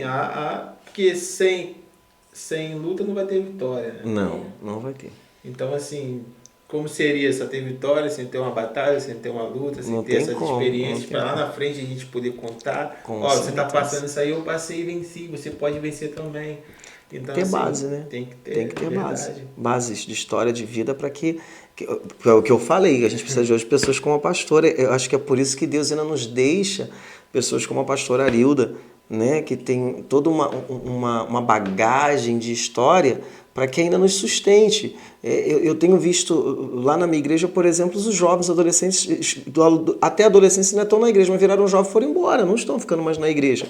porque sem luta não vai ter vitória. Né? Não vai ter. Então, assim, como seria só ter vitória sem ter uma batalha, sem ter uma luta, sem ter essas experiências, para lá na frente a gente poder contar, você está passando isso aí, eu passei e venci, você pode vencer também. Então, ter base, né? Tem que ter base. Bases de história, de vida, para que é o que eu falei, a gente precisa de hoje pessoas como a pastora. Eu acho que é por isso que Deus ainda nos deixa pessoas como a pastora Arilda, né? Que tem toda uma bagagem de história para que ainda nos sustente. Eu tenho visto lá na minha igreja, por exemplo, os jovens, adolescentes, até adolescentes ainda estão na igreja, mas viraram jovens e foram embora, não estão ficando mais na igreja.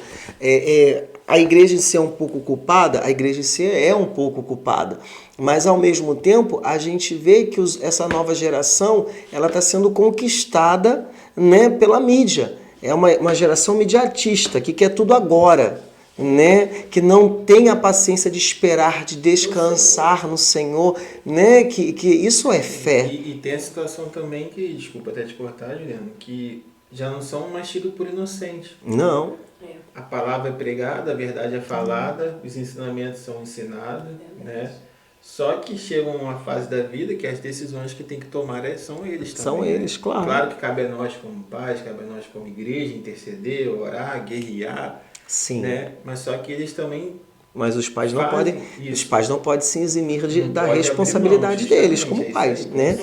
A igreja em si é um pouco culpada, a igreja em si é um pouco culpada, mas ao mesmo tempo a gente vê que essa nova geração ela está sendo conquistada, né, pela mídia. É uma geração mediatista que quer tudo agora, né? Que não tem a paciência de esperar, de descansar no Senhor, né? Que isso é fé. E tem a situação também que, desculpa até te cortar, Juliano, que já não são mais tidos por inocentes. Não. A palavra é pregada, a verdade é falada, os ensinamentos são ensinados, né? Só que chega uma fase da vida que as decisões que tem que tomar são eles também. São eles, claro. Claro que cabe a nós como pais, cabe a nós como igreja, interceder, orar, guerrear. Sim. Né? Mas só que eles também... Mas os pais não podem, se eximir da pode responsabilidade deles como pais, né?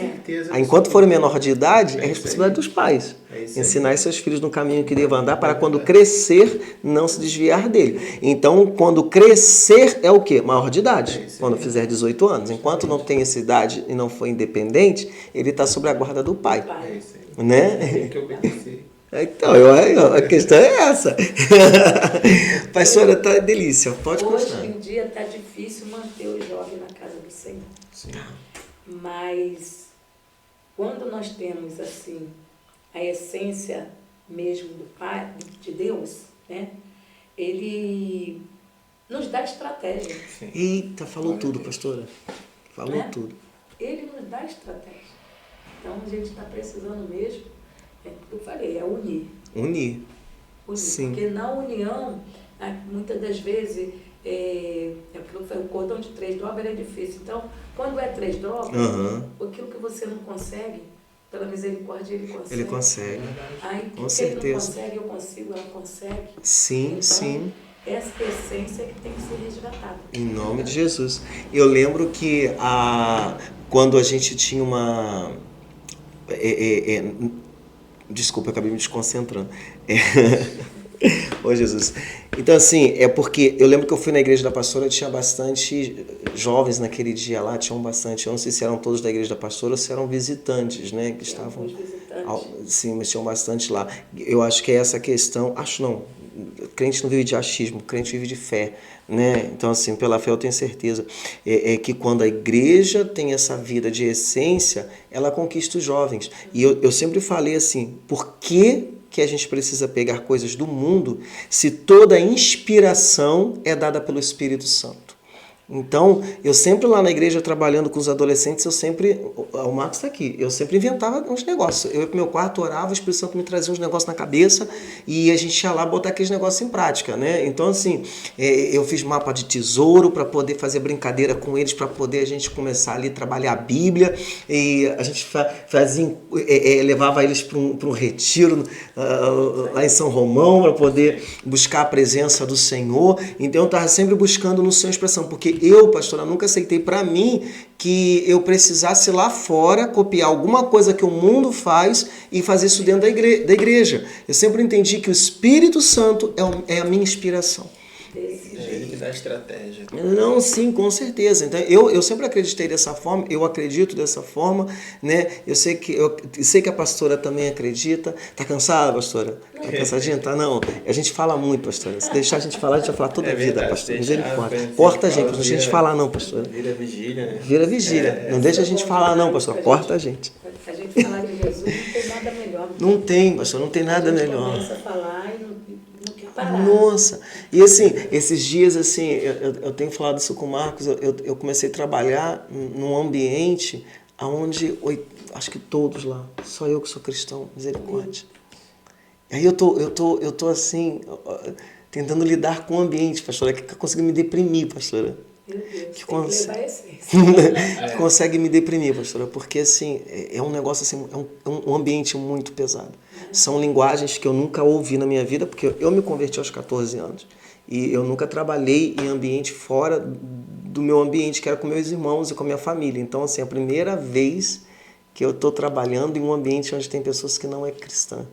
Enquanto forem menor de idade, é responsabilidade dos pais. Ensinar seus filhos no caminho que devem andar para quando crescer não se desviar dele. Então, quando crescer é o quê? Maior de idade, quando fizer 18 anos. Enquanto não tem essa idade e não for independente, ele está sob a guarda do pai. Né? Tem que obedecer. Então, a questão é essa. Pastora, tá delícia. Pode continuar. Hoje em dia está difícil manter o jovem na casa do Senhor. Sim. Mas quando nós temos assim a essência mesmo do Pai, de Deus, né? Ele nos dá estratégia. Sim. Eita, falou tudo, pastora. Falou tudo. Ele nos dá estratégia. Então a gente está precisando mesmo, eu falei, é unir. Unir. Sim. Porque na união, muitas das vezes, o cordão de 3 dobras é difícil. Então, quando é 3 dobras, aquilo que você não consegue, pela misericórdia, ele consegue. Ele consegue. Aí, com certeza. Ele não consegue, eu consigo, ela consegue. Sim, então, sim. Essa essência que tem que ser resgatada. Em nome de Jesus. Eu lembro que quando a gente tinha uma... Desculpa, eu acabei me desconcentrando. Ô Jesus. Então assim, é porque eu lembro que eu fui na igreja da pastora, tinha bastante jovens naquele dia lá, tinham bastante, eu não sei se eram todos da igreja da pastora ou se eram visitantes, né, que estavam... Sim, mas tinham bastante lá. Eu acho que é essa questão, crente não vive de achismo, crente vive de fé, né? Então, assim, pela fé eu tenho certeza que quando a igreja tem essa vida de essência, ela conquista os jovens. E eu sempre falei assim, por que a gente precisa pegar coisas do mundo se toda a inspiração é dada pelo Espírito Santo? Então, eu sempre lá na igreja trabalhando com os adolescentes, o Marcos está aqui, eu sempre inventava uns negócios. Eu ia pro meu quarto, orava, o Espírito Santo me trazia uns negócios na cabeça e a gente ia lá botar aqueles negócios em prática, né? Então, assim, eu fiz mapa de tesouro para poder fazer brincadeira com eles, para poder a gente começar ali a trabalhar a Bíblia, e a gente levava eles para um retiro lá em São Romão, para poder buscar a presença do Senhor. Então, eu estava sempre buscando no Senhor expressão, porque eu, pastora, nunca aceitei para mim que eu precisasse lá fora copiar alguma coisa que o mundo faz e fazer isso dentro da igreja. Eu sempre entendi que o Espírito Santo é a minha inspiração. Ele que dá estratégia. Não, sim, com certeza. Então, eu sempre acreditei dessa forma, eu acredito dessa forma, né? Eu sei que a pastora também acredita. Tá cansada, pastora? Tá cansadinha? Tá, não. A gente fala muito, pastora. Se deixar a gente falar, a gente vai falar toda a vida, pastora. Misericórdia. Corta a gente, não deixa a gente falar, não, pastora. Vira vigília, né? Vira vigília. Não deixa a gente falar, não, pastora. Corta a gente. A gente falar de Jesus não tem nada melhor. Não tem, pastor, não tem nada melhor. Começa a falar e não quer parar. Nossa! E assim, esses dias, assim, eu tenho falado isso com o Marcos, eu comecei a trabalhar num ambiente onde, acho que todos lá, só eu que sou cristão, misericórdia. Aí eu tô assim, tentando lidar com o ambiente, pastora, que consegue me deprimir, pastora. Meu Deus, Que consegue me deprimir, pastora, porque assim, é um negócio assim, é um ambiente muito pesado. São linguagens que eu nunca ouvi na minha vida, porque eu me converti aos 14 anos e eu nunca trabalhei em ambiente fora do meu ambiente, que era com meus irmãos e com a minha família. Então, assim, é a primeira vez que eu estou trabalhando em um ambiente onde tem pessoas que não é cristã.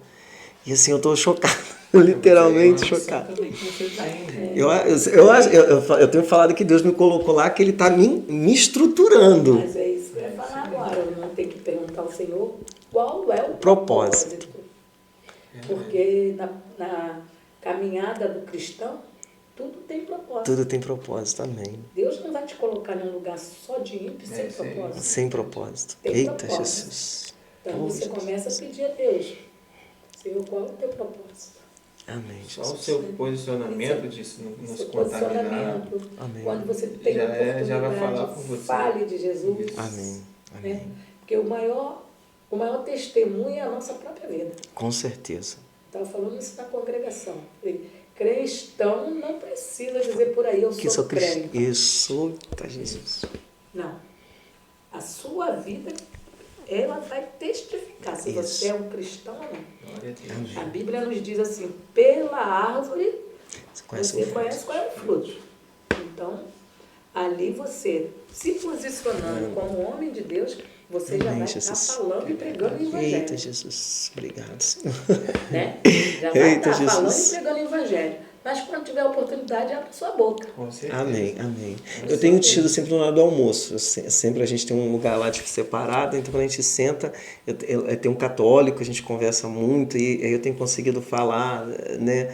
E assim, eu estou chocado, literalmente chocado. Eu tenho falado que Deus me colocou lá, que Ele está me estruturando. Mas é isso que eu ia falar agora. Não tem que perguntar ao Senhor qual é o Propósito. Porque na caminhada do cristão, tudo tem propósito. Tudo tem propósito, amém. Deus não vai te colocar num lugar só de ímpio sem propósito. Sem propósito. Tem Eita, propósito. Jesus. Então você começa a pedir a Deus, Senhor, qual é o teu propósito? Amém, Só Jesus. o seu posicionamento de não se contaminar. Amém. Quando você tem Já vai falar oportunidade, com você. fale de Jesus. Amém. Né? Amém. Porque o maior testemunho é a nossa própria vida. Com certeza. Estava falando isso na congregação. Cristão não precisa dizer por aí, eu sou crente. Isso, tá, Jesus. Não. A sua vida, ela vai testificar se Isso. você é um cristão ou não. Glória a Deus. A Bíblia nos diz assim, pela árvore Você você conhece qual é o fruto. Então, ali você, se posicionando como homem de Deus, você já Amém, vai Jesus. estar falando e pregando o Evangelho. Eita, Jesus. Obrigado, Senhor. Né? Já vai Eita, estar falando Jesus. e pregando o Evangelho. Mas quando tiver a oportunidade, abre sua boca. Com certeza. Amém, amém. Eu tenho tido sempre no lado do almoço. Sempre a gente tem um lugar lá separado, então quando a gente senta, eu tenho um católico, a gente conversa muito e aí eu tenho conseguido falar, né,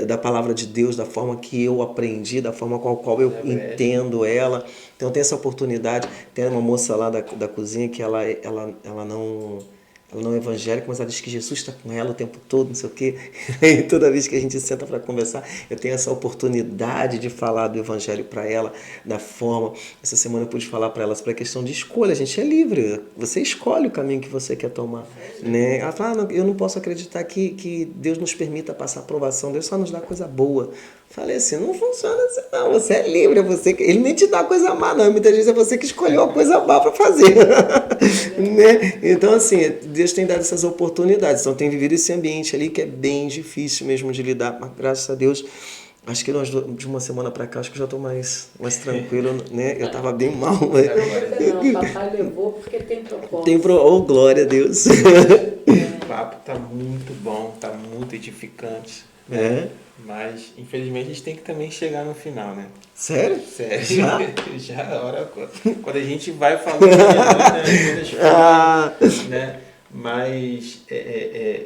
da palavra de Deus, da forma que eu aprendi, da forma com a qual eu entendo ela. Então tem essa oportunidade. Tem uma moça lá da cozinha que ela não é evangélica, mas ela diz que Jesus está com ela o tempo todo, não sei o quê. E toda vez que a gente senta para conversar, eu tenho essa oportunidade de falar do evangelho para ela, da forma. Essa semana eu pude falar para ela sobre a questão de escolha. A gente é livre, você escolhe o caminho que você quer tomar. Né? Ela fala, eu não posso acreditar que Deus nos permita passar aprovação, Deus só nos dá coisa boa. Falei assim, não funciona assim não, você é livre, ele nem te dá coisa má não, muitas vezes é você que escolheu a coisa má para fazer. Né? Então assim, Deus tem dado essas oportunidades, então tem vivido esse ambiente ali que é bem difícil mesmo de lidar, mas graças a Deus, acho que de uma semana para cá, acho que eu já estou mais tranquilo, né? Eu estava bem mal. Não, papai levou porque tem propósito. Oh, glória a Deus. O papo está muito bom, está muito edificante. É. Mas, infelizmente, a gente tem que também chegar no final, né? Sério? Sério. Já? A hora... Quando a gente vai falando, né? Né? Mas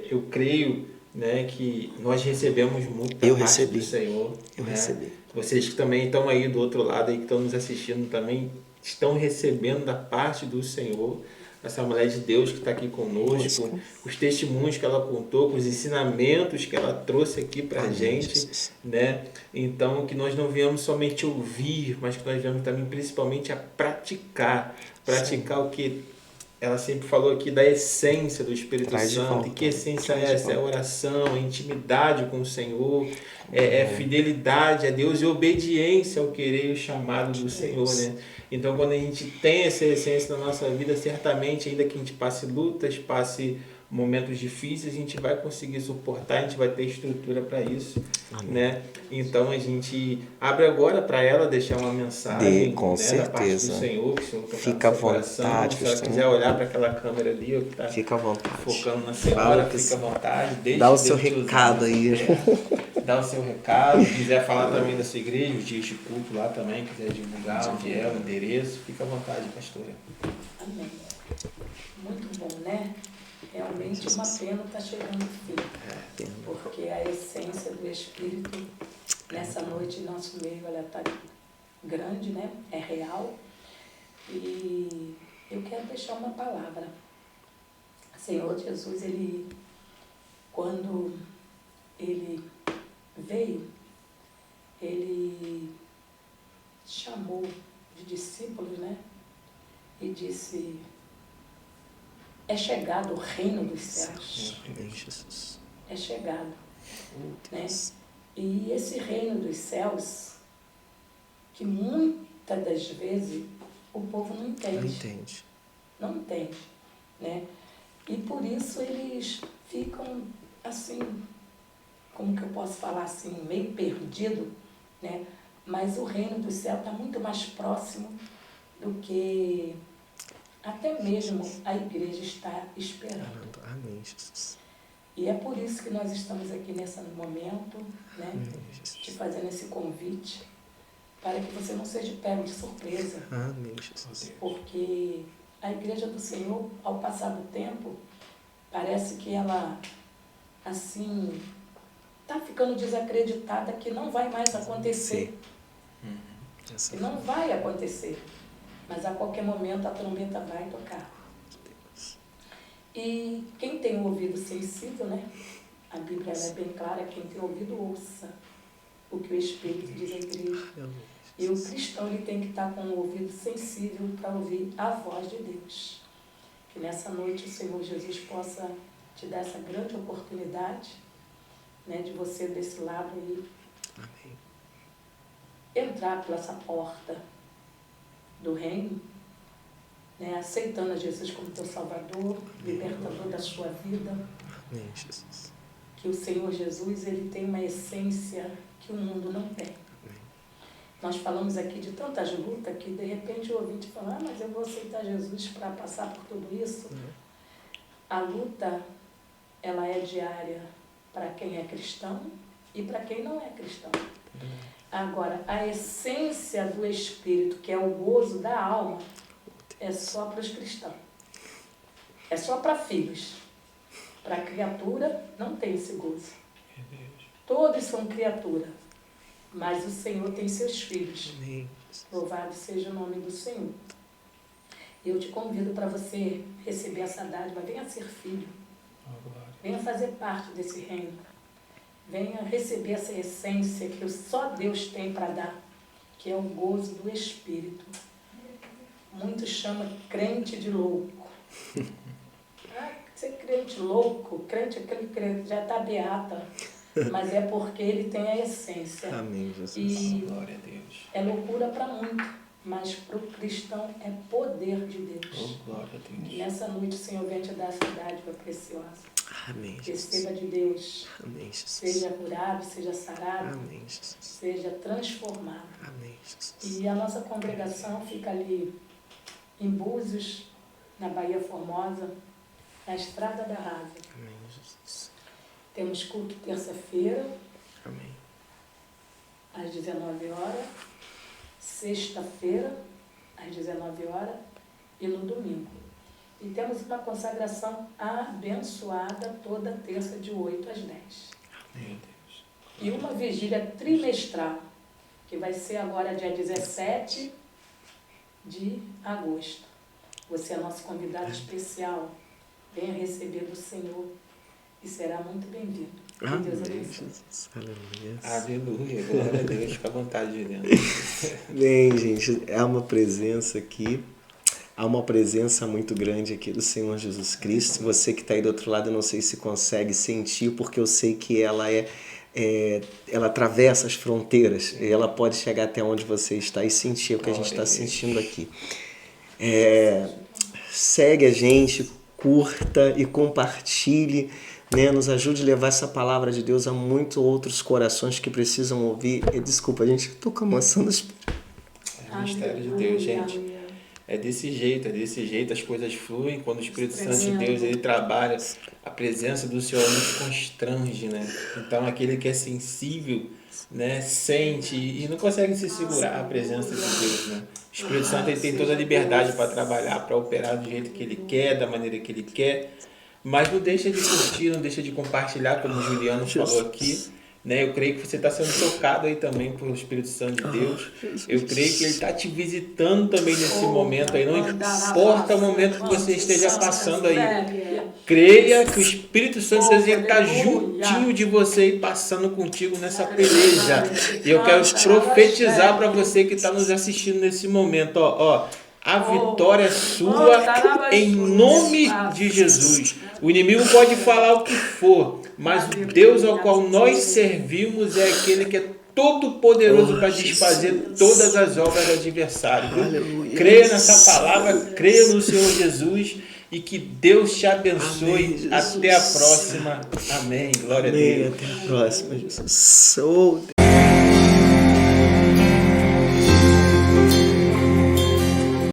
eu creio né, que nós recebemos muito da parte do Senhor. Eu recebi. Vocês que também estão aí do outro lado, aí, que estão nos assistindo também, estão recebendo da parte do Senhor. Essa mulher de Deus que está aqui conosco, os testemunhos que ela contou, com os ensinamentos que ela trouxe aqui para a gente, né? Então, que nós não viemos somente ouvir, mas que nós viemos também principalmente a praticar. Praticar o que ela sempre falou aqui da essência do Espírito Santo. E que essência é essa? É a oração, é intimidade com o Senhor, é fidelidade a Deus e obediência ao querer e o chamado do Senhor, né? Então, quando a gente tem essa essência na nossa vida, certamente, ainda que a gente passe lutas, passe momentos difíceis, a gente vai conseguir suportar, a gente vai ter estrutura para isso, né? Então, a gente abre agora para ela deixar uma mensagem, com certeza. da parte do Senhor, que o Senhor fica à vontade. Se ela quiser olhar para aquela câmera ali, ó, que tá fica à vontade. Focando na senhora, fica à vontade. Dá o seu recado aí. Dá o seu recado, quiser falar também da sua igreja, os dias de culto lá também, quiser divulgar onde é, o endereço, fica à vontade, pastora. Amém. Muito bom, né? Realmente uma pena está chegando o fim, porque a essência do Espírito nessa noite em nosso meio, ela está grande, né? É real. E eu quero deixar uma palavra. Senhor Jesus, ele, quando ele veio, ele chamou de discípulos, né? E disse: é chegado o reino dos céus. É chegado. Né? E esse reino dos céus, que muitas das vezes o povo não entende. Não entende. Né? E por isso eles ficam assim, como que eu posso falar assim, meio perdido, né? Mas o reino do céu está muito mais próximo do que até mesmo a igreja está esperando. Amém, Jesus. E é por isso que nós estamos aqui nesse momento, né? Te fazendo esse convite, para que você não seja pego de surpresa. Amém, Jesus. Porque a igreja do Senhor, ao passar do tempo, parece que ela, assim, está ficando desacreditada que não vai mais acontecer. Que não vai acontecer. Mas a qualquer momento a trombeta vai tocar. E quem tem o ouvido sensível, né? A Bíblia é bem clara, quem tem ouvido ouça o que o Espírito diz à igreja. E o cristão ele tem que estar com o ouvido sensível para ouvir a voz de Deus. Que nessa noite o Senhor Jesus possa te dar essa grande oportunidade, né, de você desse lado aí entrar por essa porta do reino, né, aceitando a Jesus como teu Salvador, libertador da sua vida. Amém, Jesus. Que o Senhor Jesus ele tem uma essência que o mundo não tem. Nós falamos aqui de tantas lutas que de repente o ouvinte fala: mas eu vou aceitar Jesus para passar por tudo isso. A luta, ela é diária para quem é cristão e para quem não é cristão. Agora, a essência do Espírito, que é o gozo da alma, é só para os cristãos. É só para filhos. Para a criatura, não tem esse gozo. Todos são criatura, mas o Senhor tem seus filhos. Louvado seja o nome do Senhor. Eu te convido para você receber essa dádiva. Venha ser filho. Venha fazer parte desse reino. Venha receber essa essência que só Deus tem para dar, que é o gozo do Espírito. Muitos chamam crente de louco. Ser crente louco, crente, aquele crente já está beata, mas é porque ele tem a essência. Amém, Jesus. E glória a Deus. É loucura para muito, mas para o cristão é poder de Deus. Glória a Deus. E nessa noite o Senhor vem te dar essa dádiva preciosa. Amém, Jesus. Receba de Deus. Amém, Jesus. Seja curado, seja sarado. Amém, Jesus. Seja transformado. Amém, Jesus. E a nossa congregação fica ali em Búzios, na Bahia Formosa, na Estrada da Rasa. Amém, Jesus. Temos culto terça-feira, Amém. às 19 horas, sexta-feira, às 19 horas, e no domingo. E temos uma consagração abençoada toda terça de 8 às 10. Meu Deus. E uma vigília trimestral, que vai ser agora dia 17 de agosto. Você é nosso convidado especial. Venha receber do Senhor e será muito bem-vindo. Que Deus Amém, abençoe. Jesus. Aleluia. Aleluia, glória a Deus, fica à vontade de dentro. Bem, gente, é uma presença aqui, há uma presença muito grande aqui do Senhor Jesus Cristo. Você que está aí do outro lado, eu não sei se consegue sentir, porque eu sei que ela ela atravessa as fronteiras e ela pode chegar até onde você está e sentir o que a gente está sentindo aqui. Segue a gente, curta e compartilhe, né? Nos ajude a levar essa palavra de Deus a muitos outros corações que precisam ouvir. Desculpa, gente, estou com a maçã do Espírito. É o mistério de Deus, gente. É desse jeito, as coisas fluem, quando o Espírito Santo de Deus ele trabalha, a presença do Senhor nos constrange, né? Então aquele que é sensível, né, sente e não consegue se segurar a presença de Deus, né? O Espírito Santo ele tem toda a liberdade para trabalhar, para operar do jeito que ele quer, da maneira que ele quer, mas não deixa de curtir, não deixa de compartilhar, como o Juliano falou aqui. Né? Eu creio que você está sendo tocado aí também pelo Espírito Santo de Deus. Eu creio que Ele está te visitando também nesse momento aí. Não importa o momento que você esteja passando aí. Creia que o Espírito Santo de Deus está juntinho de você e passando contigo nessa peleja. E eu quero profetizar para você que está nos assistindo nesse momento. A vitória é sua em nome de Jesus. O inimigo pode falar o que for, mas o Deus ao qual nós servimos é aquele que é todo poderoso para desfazer todas as obras do adversário. Creia nessa palavra, creia no Senhor Jesus e que Deus te abençoe. Até a próxima. Amém. Glória a Deus. Até a próxima, Jesus.